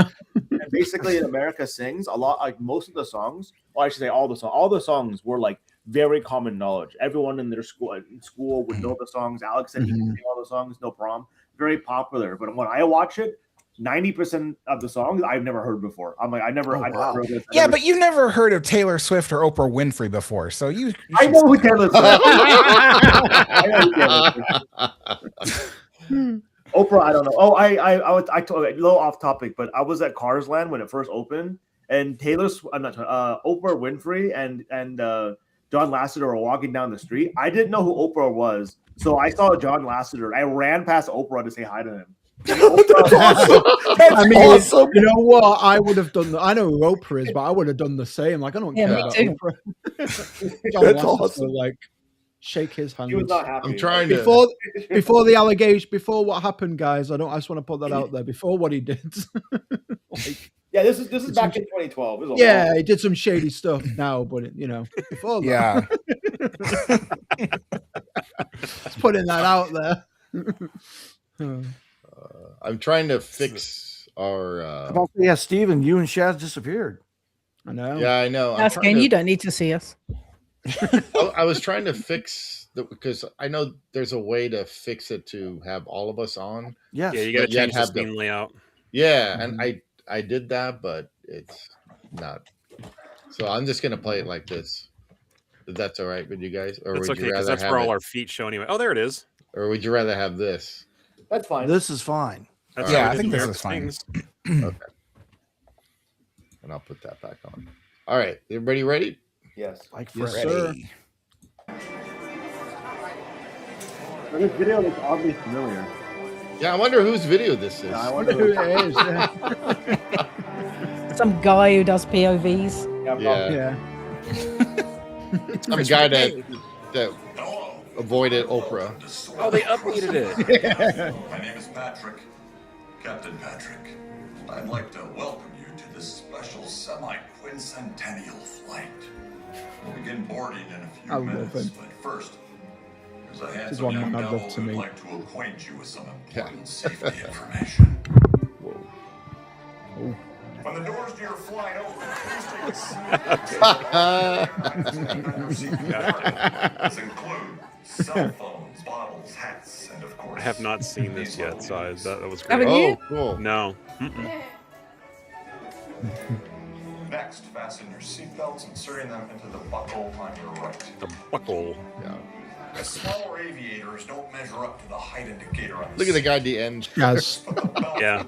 And basically, in America Sings, a lot, like most of the songs, well, I should say all the songs were like very common knowledge. Everyone in their school would know the songs. Alex said he could sing all the songs, no problem. Very popular. But when I watch it, 90% of the songs I've never heard before. I'm like, I never heard this. Yeah, but you never heard of Taylor Swift or Oprah Winfrey before, so you I know who Taylor Swift is. I know who Taylor Swift is. Oprah, I don't know. Oh, I told a little off topic, but I was at Cars Land when it first opened, and Oprah Winfrey and John Lasseter were walking down the street. I didn't know who Oprah was, so I saw John Lasseter. I ran past Oprah to say hi to him. That's awesome. I mean, awesome. You know what? I would have done. I know who Oprah is, but I would have done the same. Like, I don't care me about too. Oprah. John That's Lasseter, awesome. like, shake his hand. He was not happy. I'm trying to. Before the allegation, before what happened, guys. I just want to put that out there. Before what he did. Like, Yeah, this is back in 2012. It was a yeah, long- he did some shady stuff now, but before that, Yeah. just putting that out there. I'm trying to fix our. Yeah, Steven, you and Shaz disappeared. I know. Yeah, I know. That's game. You don't need to see us. I was trying to fix because I know there's a way to fix it to have all of us on. Yes. Yeah, you got to But yet change the have screen layout. Yeah, and I did that, but it's not. So I'm just gonna play it like this. If that's all right with you guys, or That's would okay you because rather that's have where all it, our feet show anyway. Oh, there it is. or would you rather have this? That's fine. This is fine. That's Yeah, how I we think did this America is fine. Sings. Okay. And I'll put that back on. All right, everybody ready? Yes. Like Yes, Fred. sir. Ready. So this video looks oddly familiar. Yeah, I wonder whose video this is. Yeah, I I wonder wonder who who. it is. Yeah. Some guy who does POVs. Yeah, Yeah. some guy that avoided Oprah. Oh, they updated it. My name is Patrick, Captain Patrick. I'd like to welcome you to this special semi-quincentennial flight. We'll begin boarding in a few I love minutes, him. but first, there's a is handsome one young man I'd devil love to who'd meet. like to acquaint you with some important safety information. Oh. When the doors to your flight open, please take a seat. This include cell phones, bottles, hats, and of course. I have not seen this yet, so that was great. Haven't Oh, you? cool. No. Mm-mm. Next, Next, fasten your seatbelts, inserting them into the buckle on your right. The buckle. Yeah. The smaller aviators don't measure up to the height indicator on the Look at the guy at the end. Yes. Yeah.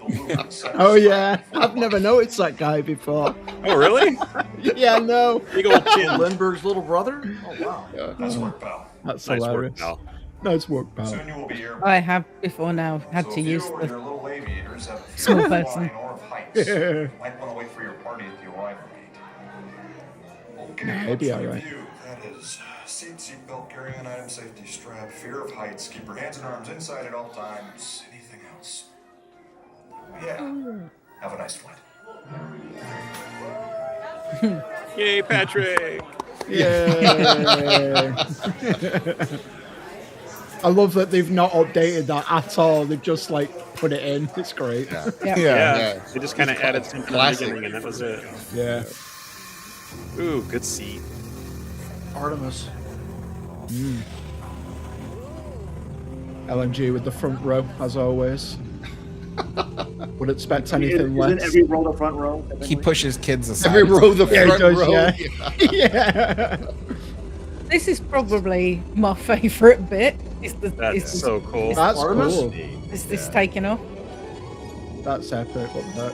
Oh yeah, I've never noticed that guy before. Oh really? Yeah, no. Big old chin. Lindbergh's little brother? Oh, wow. Nice work, pal. That's Nice work, hilarious. pal. Nice work, pal. Soon you will be airborne. I have before now had So to if use you or the your little aviators have a fear small of person. flying or of heights, you might want to wait for your party at the arrival gate. Okay, Maybe let's alright. review. That is seatbelt, carrying item, safety strap, fear of heights, keep your hands and arms inside at all times. Anything else? Yeah. Have a nice flight. Yay, Patrick! Yeah. I love that they've not updated that at all. They've just like put it in. It's great. Yeah. Yeah. They just kind of added something classic. in the beginning, and that was it. Yeah. Ooh, good seat. Artemis. LMG with the front row, as always. Would expect anything Isn't less. every row the front row? He pushes kids aside. Every row the Yeah, he front does, row. yeah. Yeah. This is probably my favourite bit. Is the That's is, so cool. That's Artemis? cool. is this taking off? That's epic. What the heck?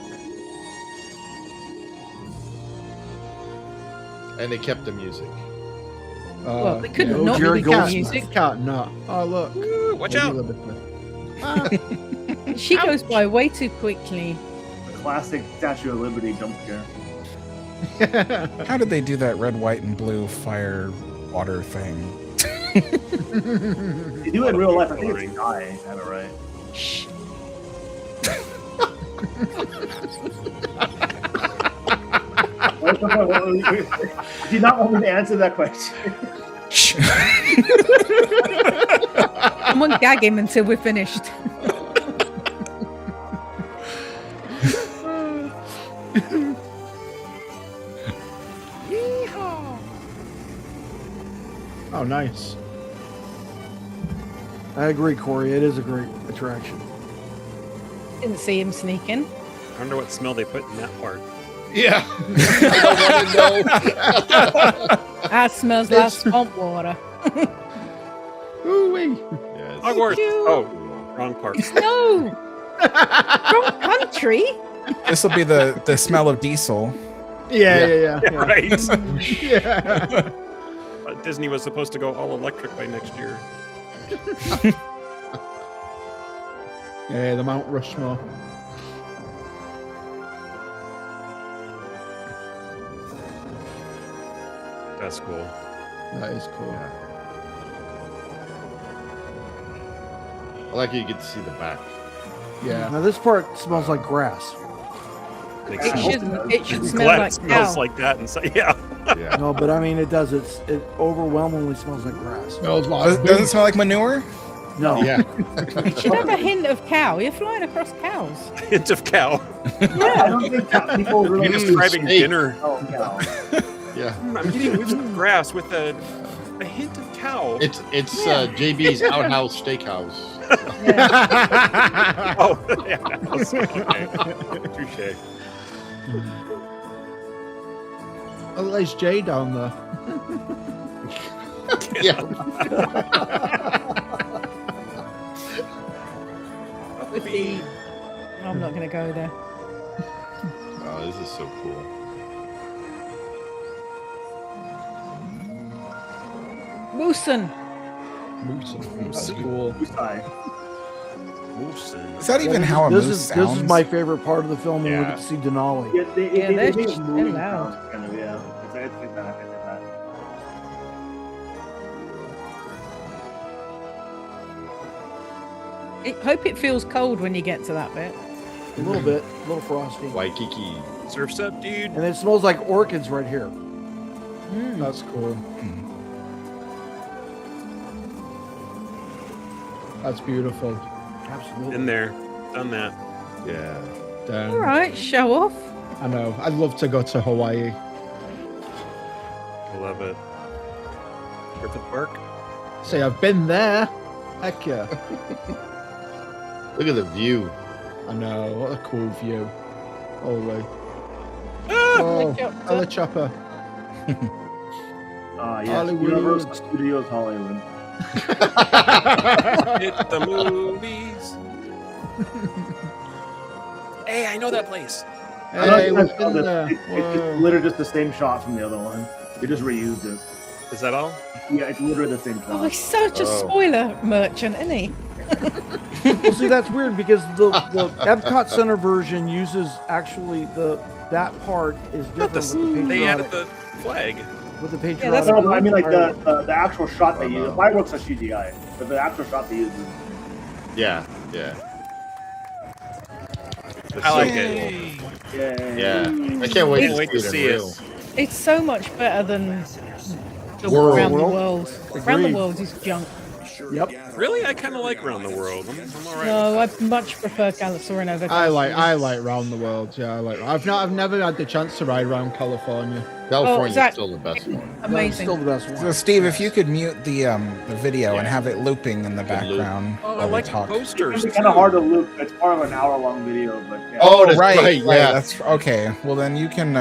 And they kept the music. Well, they couldn't yeah. not Jerry really get Goldsmith. music. Can't not. Oh look. Ooh, watch out! She goes by way too quickly. The classic Statue of Liberty jump scare. How did they do that red, white, and blue fire water thing? You do it in real life, I think Coloring. it's die. Have it right. Do you not want me to answer that question? Someone gag him until we're finished. Oh, nice. I agree, Corey. It is a great attraction. Didn't see him sneaking. I wonder what smell they put in that part. Yeah. I don't want to know. That smells like swamp water. Ooh-wee. Yes. Hogwarts. Oh, wrong part. No! Wrong country? This will be the smell of diesel. Yeah. Right. Yeah. Disney was supposed to go all electric by next year. Yeah, the Mount Rushmore. That's cool. That is cool. I like you get to see the back. Yeah. Now this part smells like grass. Makes It sense. shouldn't. It should I'm smell glad like it smells cow. like that inside. Yeah. Yeah. No, but I mean it does. It overwhelmingly smells like grass. Smells like Doesn't it smell like manure? No. Yeah. It should have a hint of cow. You're flying across cows. Hint of cow. I don't think that people really You're describing steak. dinner. Oh, cow. Yeah. I'm getting whipped grass with a hint of cow. It's JB's Outhouse Steakhouse. Oh, yeah. Okay. Touche. Oh, there's Jay down there. Yeah. I'm not going to go there. Oh, this is so cool. Moosin. That's cool. Sorry. Is that even how a This moose is sounds? this is my favorite part of the film when we Yeah. get to see Denali. Yeah, Yeah, they're make moving loud. sounds, kind of, yeah. It's that. I hope it feels cold when you get to that bit. A little bit, a little frosty. Waikiki. Surf's up, dude. And it smells like orchids right here. That's cool. That's beautiful. Absolutely. In there. Done that. Yeah. Damn. All right, show off. I know. I'd love to go to Hawaii. I love it. Griffith Park. Say, I've been there. Heck yeah. Look at the view. I know. What a cool view. Holy. Whoa, helicopter. Yes, Hollywood. Universal Studios Hollywood. Hit the movies. Hey, I know that place. Hey, we've been It's there. just literally just the same shot from the other one. They just reused it. Is that all? Yeah, it's literally the same shot. Oh, he's such a spoiler merchant, isn't he? Well, see, that's weird because the Epcot Center version uses actually that part is different with the They added patriotic. the flag. With the patriotic. Yeah, that's No, I mean like fire- the actual shot they use. The fireworks are CGI, but the actual shot they use is. Yeah. I like it. Yeah. I can't wait to see it in real. It's so much better than the World. Around the World. Around the Agreed. World is junk. Yep. Really, I kind of like Around the World. I'm all right. No, I much prefer California over. I like round the world. Yeah, I like. I've never had the chance to ride around California. California's Zach, still the best one. Amazing. Still the best one. So, Steve, if you could mute the video and have it looping in the background Oh, I while we like the talk. posters. It's kind of hard to loop. It's part of an hour-long video, but yeah. Oh, that's right, right, yeah. That's okay. Well, then you can.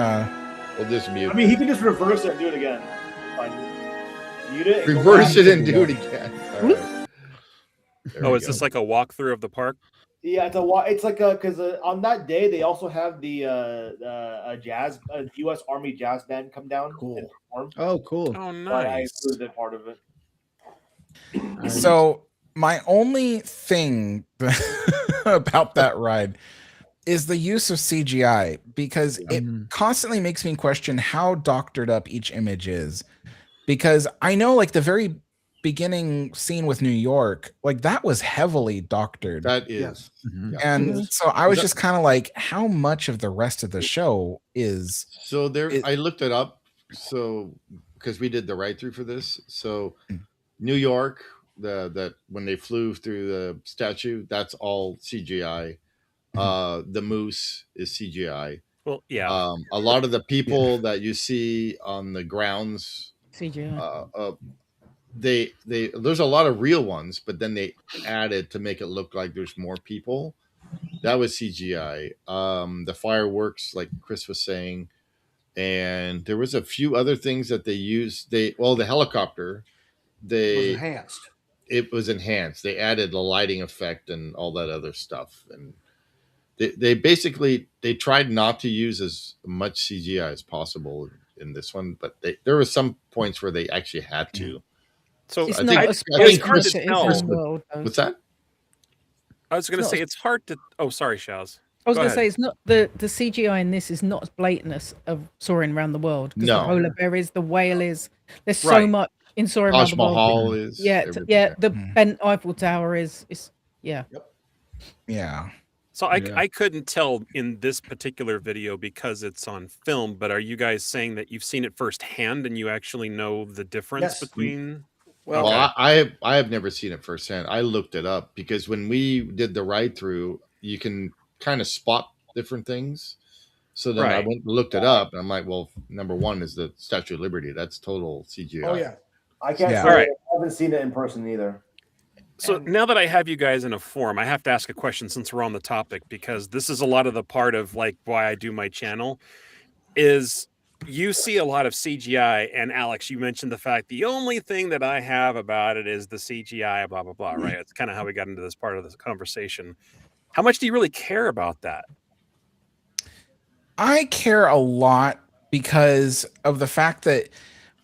We'll just mute. I mean, he can just reverse it and do it again. Fine. Mute it. And go Reverse back. it and do it again. All right. Oh, is this like a walkthrough of the park? Yeah, it's like because on that day they also have the U.S. Army jazz band come down and perform. Oh, cool. Oh, But I nice. included part of it. So, my only thing about that ride is the use of CGI because it constantly makes me question how doctored up each image is. Because I know, like, the very beginning scene with New York, like, that was heavily doctored. That is. And so I was just kind of like, how much of the rest of the show is. So there, I looked it up. So because we did the ride through for this. So New York, that when they flew through the statue, that's all CGI. The moose is CGI. Well, yeah. A lot of the people that you see on the grounds, CGI. There's a lot of real ones, but then they added to make it look like there's more people. That was CGI. The fireworks, like Chris was saying, and there was a few other things that they used. The helicopter, it was enhanced. They added the lighting effect and all that other stuff, and they basically tried not to use as much CGI as possible in this one, but there were some points where they actually had to. So It's I not think, as I think hard Chris, to Chris tell. World, though. what's that? I was going to It's say not- it's hard to. Oh, sorry, Shaz. I was Go going to say ahead. it's not the CGI in this is not as blatant as of Soaring Around the World. Because No. the polar bear is, the whale is. There's so Right. much in Soaring Taj Around the World. Mahal is Yeah, everything. yeah. The bent Eiffel Tower is yeah. Yeah. So I couldn't tell in this particular video because it's on film, but are you guys saying that you've seen it firsthand and you actually know the difference Yes. between? Well, Okay. I have never seen it firsthand. I looked it up because when we did the ride through, you can kind of spot different things. So then I Right. went and looked it up, and I'm like, well, number one is the Statue of Liberty. That's total CGI. Oh yeah, I can't Yeah. say All right. I haven't seen it in person either. So now that I have you guys in a forum, I have to ask a question since we're on the topic, because this is a lot of the part of like why I do my channel is you see a lot of CGI, and Alex, you mentioned the fact the only thing that I have about it is the CGI, blah, blah, blah, right? It's kind of how we got into this part of this conversation. How much do you really care about that? I care a lot because of the fact that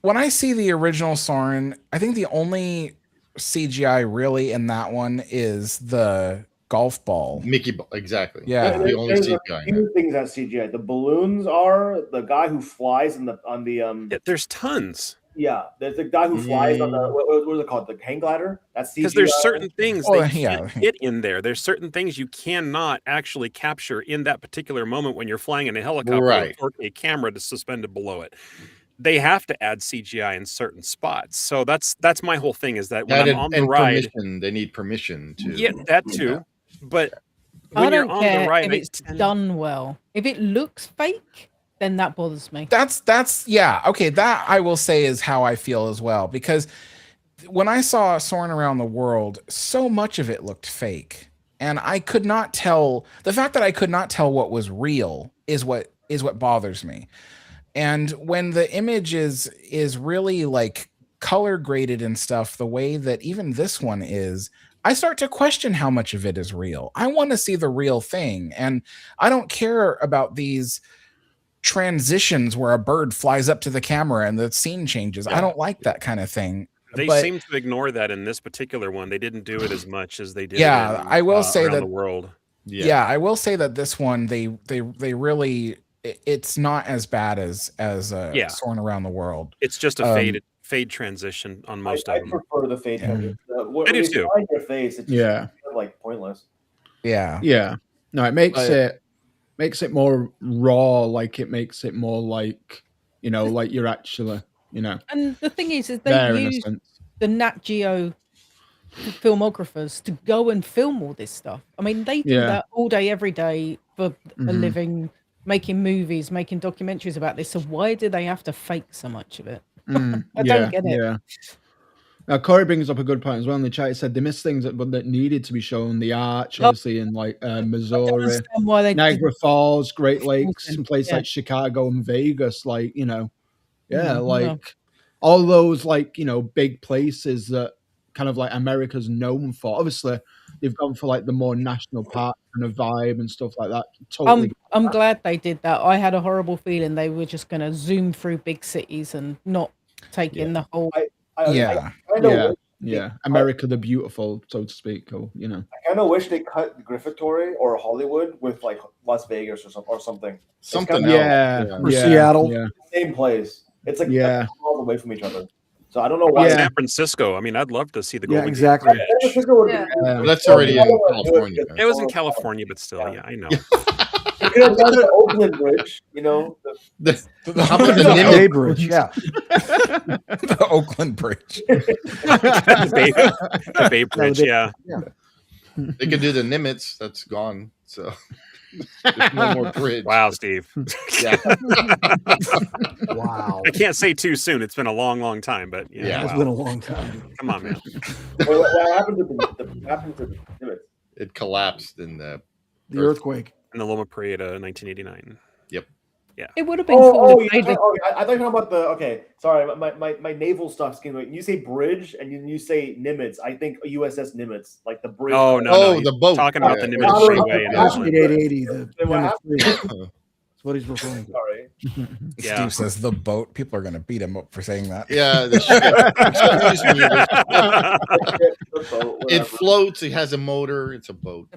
when I see the original Soren, I think the only CGI really in that one is the golf ball. Mickey, exactly. Yeah. That's the only There's CGI. a few things that CGI. The balloons are the guy who flies on the Yeah, there's tons. Yeah, there's the guy who flies on the what is it called? The hang glider. That's CGI. Because there's certain things Oh, that you yeah. can't get in there. There's certain things you cannot actually capture in that particular moment when you're flying in a helicopter Right. with a camera to suspended below it. They have to add CGI in certain spots. So that's my whole thing is that when That I'm on the and ride, permission. They need permission to. yeah, that too. But I when you're don't on care the ride, if it's done well. If it looks fake, then that bothers me. That's yeah, okay, that I will say is how I feel as well, because when I saw Soaring Around the World, so much of it looked fake, and I could not tell. The fact that I could not tell what was real is what what bothers me. And when the image is really like color graded and stuff, the way that even this one is, I start to question how much of it is real. I want to see the real thing, and I don't care about these transitions where a bird flies up to the camera and the scene changes. I don't like that kind of thing. They But seem to ignore that in this particular one. They didn't do it as much as they did. yeah, in, I will say around that the world. Yeah, I will say that this one they really it's not as bad as Soaring Around the World. It's just a fade transition on most I of them. prefer the fade transition. I do too. When your face, it's just kind of like pointless. Yeah. Yeah. No, it makes it more raw, like it makes it more like, you know, like you're actually, you know. And the thing is they use the Nat Geo filmographers to go and film all this stuff. I mean, they do that all day, every day for a living, making movies, making documentaries about this. So why do they have to fake so much of it? I don't get it. Yeah. Now, Corey brings up a good point as well in the chat. He said they missed things that needed to be shown. The Arch, obviously, in like Missouri, Niagara Falls, Great Lakes, and places like Chicago and Vegas. Like, you know, like all those, like, you know, big places that kind of like America's known for. Obviously, they've gone for like the more national park kind of vibe and stuff like that. Totally. I'm glad they did that. I had a horrible feeling they were just going to zoom through big cities and not take in the whole. America the Beautiful, so to speak, or, you know. I kind of wish they cut Griffithtory or Hollywood with like Las Vegas or something. Something else. Or Seattle. Yeah. Same place. It's like miles away from each other. So I don't know why. San Francisco. I mean, I'd love to see the Golden Gate exactly. Bridge. That's already in California. It was in California, but still, I know. You could have done the Oakland Bridge, you know. How about the Bay Bridge? Yeah. The Oakland Bridge. the Bay Bridge, yeah. They could do the Nimitz. That's gone. So there's no more bridge. Wow, Steve. Yeah. Wow. I can't say too soon. It's been a long, long time, but It's been a long time. Come on, man. What happened to the Nimitz? It collapsed in the earthquake. In the Loma Prieta, 1989. Yep. Yeah. It would have been cool if I they'd- thought you were talking about the. Okay, sorry, my naval stuff's getting. When you say bridge and you say Nimitz, I think USS Nimitz, like the bridge. Oh no, the boat. Talking about the Nimitz Yeah. Freeway. in That's Oakland. 880. The Then what Plymouth happened? Free. That's what he's referring to. Sorry. Yeah. Steve says the boat. People are going to beat him up for saying that. Yeah, it floats. It has a motor. It's a boat.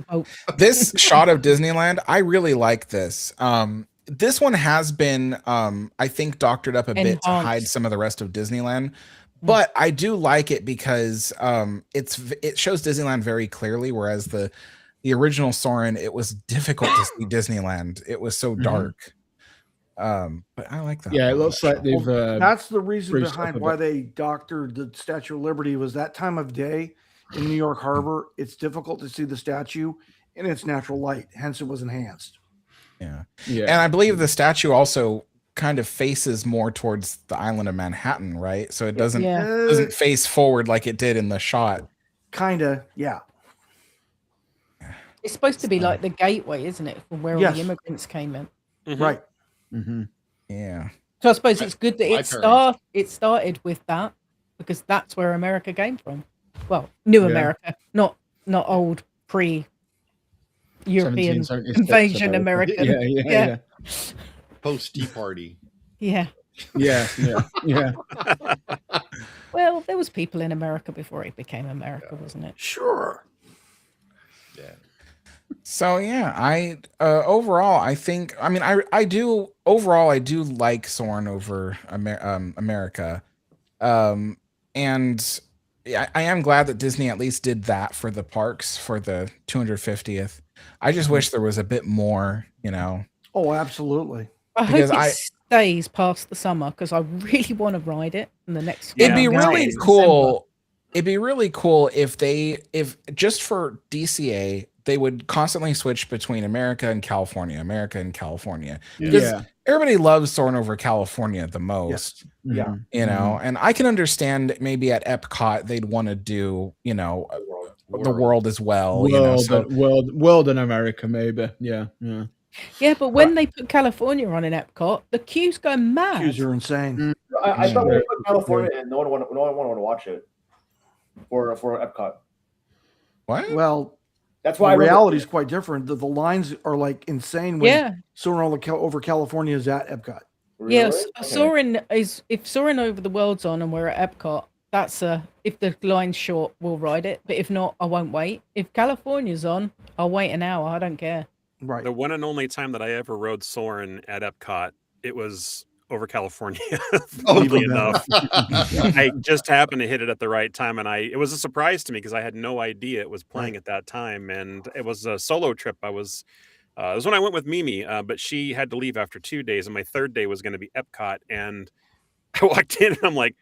This shot of Disneyland, I really like this. This one has been, I think, doctored up a bit to hide some of the rest of Disneyland, but I do like it because it shows Disneyland very clearly, whereas the original Soarin', it was difficult to see Disneyland. It was so dark. But I like that. Yeah, it looks like they've. That's the reason spruced behind up a why bit. they doctored the Statue of Liberty was that time of day in New York Harbor. It's difficult to see the statue in its natural light. Hence, it was enhanced. Yeah. Yeah. And I believe the statue also kind of faces more towards the island of Manhattan, right? So it doesn't face forward like it did in the shot. Kinda, yeah. It's supposed to be like the gateway, isn't it, from where all the immigrants came in? Right. Mm-hmm. Yeah. So I suppose it's good that My it started with that because that's where America came from. Well, new America, not old European 1776 invasion America. American. Yeah. Post Tea Party. Yeah. Yeah. Well, there was people in America before it became America, wasn't it? Sure. Yeah. So yeah, I overall I think I do like Soarin' over America, and I am glad that Disney at least did that for the parks for the 250th. I just wish there was a bit more, you know. Oh, absolutely. I hope it stays past the summer because I really want to ride it in the next. It'd be really cool. It'd be really cool if just for DCA they would constantly switch between America and California, because everybody loves Soarin' over California the most. Yeah. You know, and I can understand maybe at Epcot they'd want to do, you know, the world as well. World in America, maybe. Yeah. Yeah, but when they put California on in Epcot, the queues go mad. Queues are insane. I thought we were in California and no one wanted to watch it for Epcot. What? Well, that's why the reality is quite different. The lines are like insane when Soarin' over California is at Epcot. Yes, Soarin' is if Soarin' over the world's on and we're at Epcot. That's if the line's short, we'll ride it. But if not, I won't wait. If California's on, I'll wait an hour. I don't care. Right. The one and only time that I ever rode Soarin' at Epcot, it was over California. Oddly enough, I just happened to hit it at the right time, and it was a surprise to me because I had no idea it was playing at that time, and it was a solo trip. It was when I went with Mimi, but she had to leave after 2 days, and my third day was going to be Epcot, and I walked in and I'm like,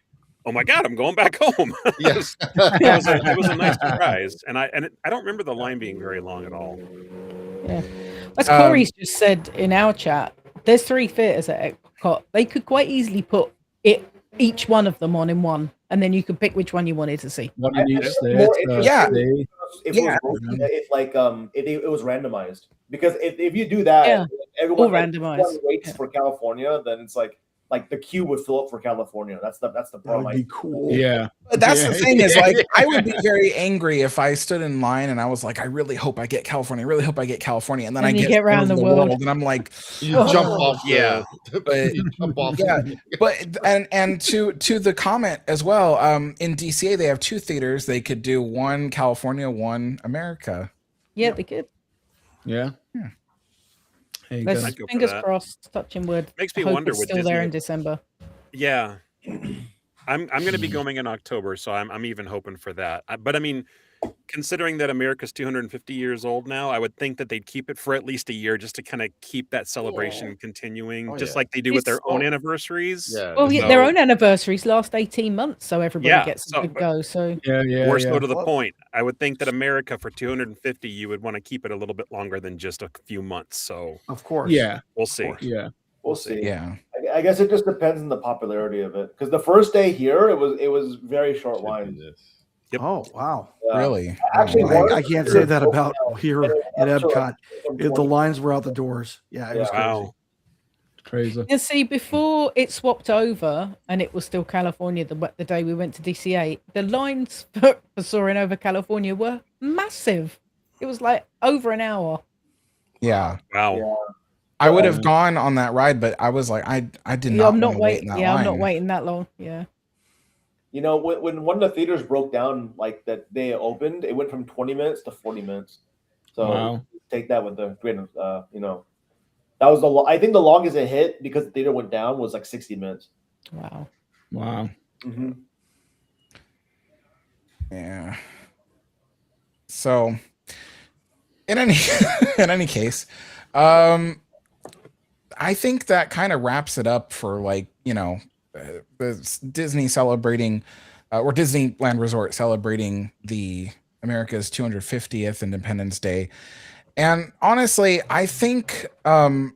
oh my God, I'm going back home. Yes. it was a nice surprise. And I don't remember the line being very long at all. Yeah. As Corey's just said in our chat, there's 3 theaters at Epcot. They could quite easily put each one of them on in one, and then you could pick which one you wanted to see. One in each Yeah. If it was randomized. Because if you do that, everyone randomized. waits for California, then it's like the queue would fill up for California. That's the problem. That would be cool. Yeah. But that's the thing is, like, I would be very angry if I stood in line and I was like, I really hope I get California. I really hope I get California. And then I get around the world and I'm like, you jump off. But you jump off. But and to the comment as well, in DCA they have 2 theaters. They could do one California, one America. Yeah, they could. Yeah. Let's fingers crossed, touching wood. Makes me Hope wonder it's what still Disney there in December. Yeah. I'm going to be going in October, so I'm even hoping for that. But I mean, considering that America's 250 years old now, I would think that they'd keep it for at least a year just to kind of keep that celebration continuing, like they do with their own anniversaries. Well, their own anniversaries last 18 months, so everybody gets a good go. So more so to the point, I would think that America for 250, you would want to keep it a little bit longer than just a few months. So of course, we'll see. Yeah, we'll see. Yeah, I guess it just depends on the popularity of it. Because the first day here, it was very short line. Yep. Oh wow! Really? Actually, I can't say that about here at Epcot. The lines were out the doors. Yeah, it was crazy. And see, before it swapped over and it was still California, the day we went to DCA, the lines for Soarin' over California were massive. It was like over an hour. Yeah. Wow. Yeah. I would have gone on that ride, but I was like, I did not. I'm not want to wait in that line. I'm not waiting that long. Yeah. You know, when one of the theaters broke down, like that they opened, it went from 20 minutes to 40 minutes. So take that with the grain of, that was I think the longest it hit because the theater went down was like 60 minutes. Wow. Mm-hmm. Yeah. So, in any case, I think that kind of wraps it up for Disney celebrating, or Disneyland Resort celebrating the America's 250th Independence Day. And honestly, I think I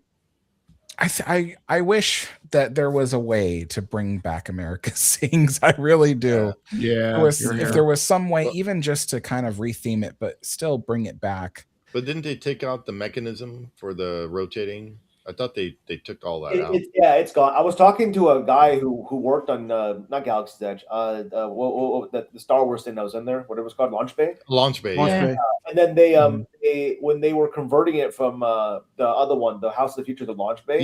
wish that there was a way to bring back America Sings. I really do. Yeah. If there was some way, even just to kind of retheme it, but still bring it back. But didn't they take out the mechanism for the rotating? I thought they took all that out. It's gone. I was talking to a guy who worked on not Galaxy's Edge, the Star Wars thing that was in there, whatever it was called, Launch Bay. Launch Bay. And then they when they were converting it from the other one, the House of the Future, to Launch Bay.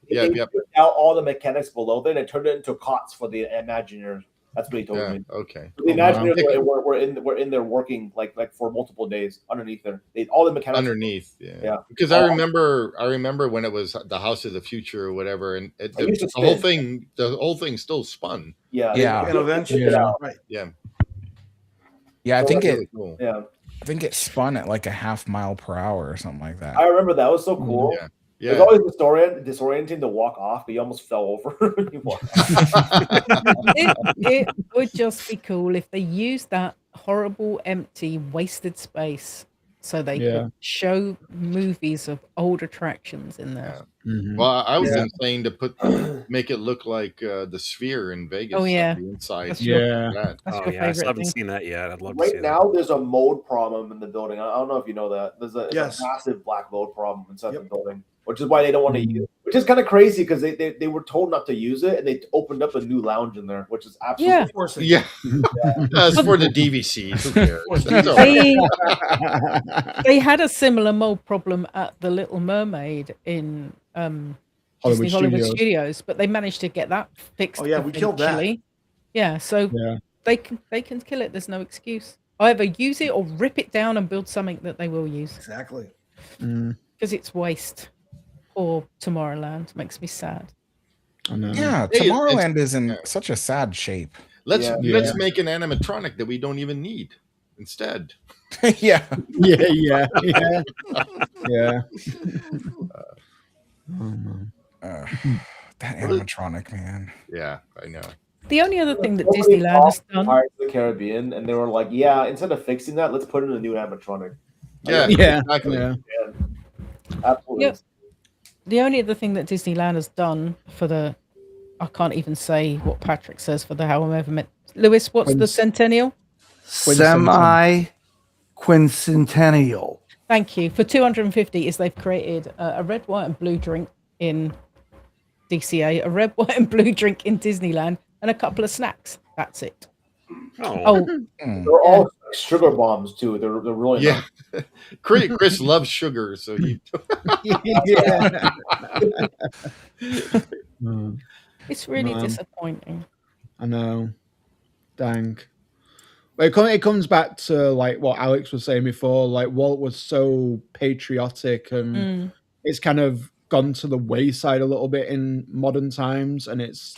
They took out all the mechanics below there and turned it into cots for the Imagineers. That's what he told me. Okay. The Imagineers were in there working like for multiple days underneath there. All the mechanics underneath. Yeah. Because I remember when it was the House of the Future or whatever, and the whole thing still spun. And eventually, right. Yeah. Yeah, I think it. Cool. Yeah. I think it spun at like a half mile per hour or something like that. I remember that was so cool. Yeah. It was always disorienting to walk off, but you almost fell over. It would just be cool if they used that horrible, empty, wasted space so they could show movies of old attractions in there. Mm-hmm. Well, I was insane to make it look like the Sphere in Vegas. Oh yeah, the inside. That's I haven't seen that yet. I'd love to see right now, there's a mold problem in the building. I don't know if you know that. There's a massive black mold problem inside the building. which is why they don't want to use it. Which is kind of crazy because they were told not to use it, and they opened up a new lounge in there, which is absolutely Yeah. As for the DVC, who cares? That's all right. They had a similar mold problem at the Little Mermaid in Disney Hollywood Studios, but they managed to get that fixed. Oh yeah, we killed that. eventually. Yeah, so they can kill it. There's no excuse. Either use it or rip it down and build something that they will use. Exactly. Because it's waste. Or Tomorrowland makes me sad. I know. Yeah, Tomorrowland is in such a sad shape. Let's make an animatronic that we don't even need instead. Yeah. Yeah. That animatronic, man. Yeah, I know. The only other thing that Disneyland has done. Pirates of the Caribbean, and they were like, yeah, instead of fixing that, let's put in a new animatronic. Yeah, exactly. Yeah. Absolutely. Yep. The only other thing that Disneyland has done for the, I can't even say what Patrick says for the How I Ever Met. Lewis, what's the centennial? Semi-quincentennial. Thank you. For 250 is they've created a red, white, and blue drink in DCA, a red, white, and blue drink in Disneyland, and a couple of snacks. That's it. Oh. They're all sugar bombs too. They're really nice. Chris loves sugar, so he. It's really disappointing. I know. Dang. But it comes back to like what Alex was saying before. Like Walt was so patriotic, and it's kind of gone to the wayside a little bit in modern times, and it's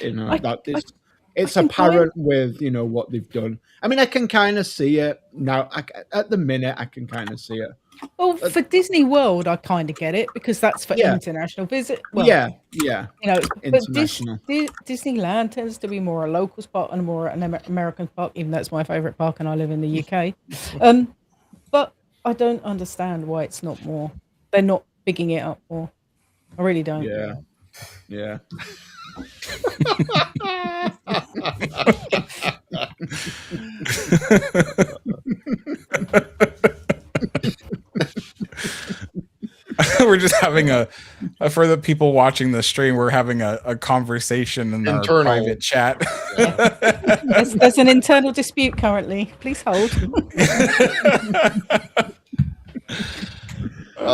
it's apparent with what they've done. I mean, I can kind of see it now. At the minute, I can kind of see it. Well, for Disney World, I kind of get it because that's for international visit. Well, yeah. But International. Disneyland tends to be more a locals park and more an American park, even though it's my favorite park and I live in the UK. But I don't understand why it's not more. They're not bigging it up more. I really don't. Yeah. We're just having for the people watching the stream, we're having a conversation in our private chat. There's an internal dispute currently. Please hold.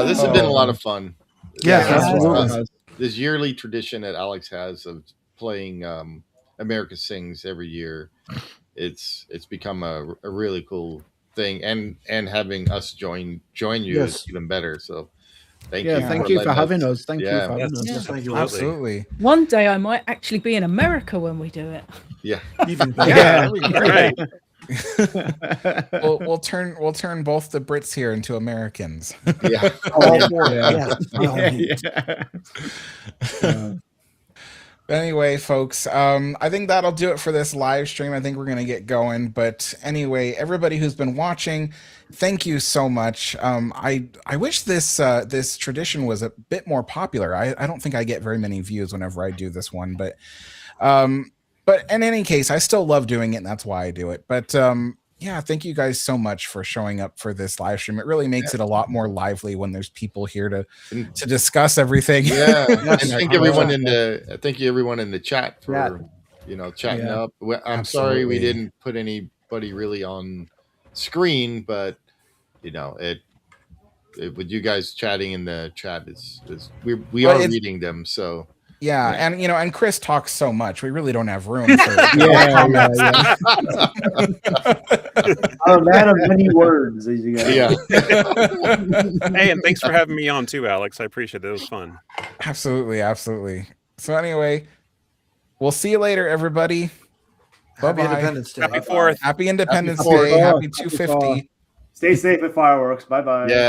This has been a lot of fun. Yes, absolutely. This yearly tradition that Alex has of playing America Sings every year, it's become a really cool thing, and having us join you is even better. So thank you. Thank you for having us. Thank you for having us. Yes, thank you. Absolutely. One day I might actually be in America when we do it. Yeah. Even Great. We'll turn both the Brits here into Americans. Yeah. But anyway, folks, I think that'll do it for this live stream. I think we're going to get going. But anyway, everybody who's been watching, thank you so much. I wish this tradition was a bit more popular. I don't think I get very many views whenever I do this one, but in any case, I still love doing it, and that's why I do it. But yeah, thank you guys so much for showing up for this live stream. It really makes it a lot more lively when there's people here to discuss everything. Yeah, and thank you everyone in the chat for chatting up. I'm sorry we didn't put anybody really on screen, but it with you guys chatting in the chat is we are reading them. So. Yeah, and and Chris talks so much, we really don't have room for comments. A man of many words, as you guys. Yeah. Hey, and thanks for having me on too, Alex. I appreciate it. It was fun. Absolutely. So anyway, we'll see you later, everybody. Happy Bye-bye. Independence Day. Happy 4th. Happy Independence Day. Happy 250. Stay safe at fireworks. Bye bye. Yeah.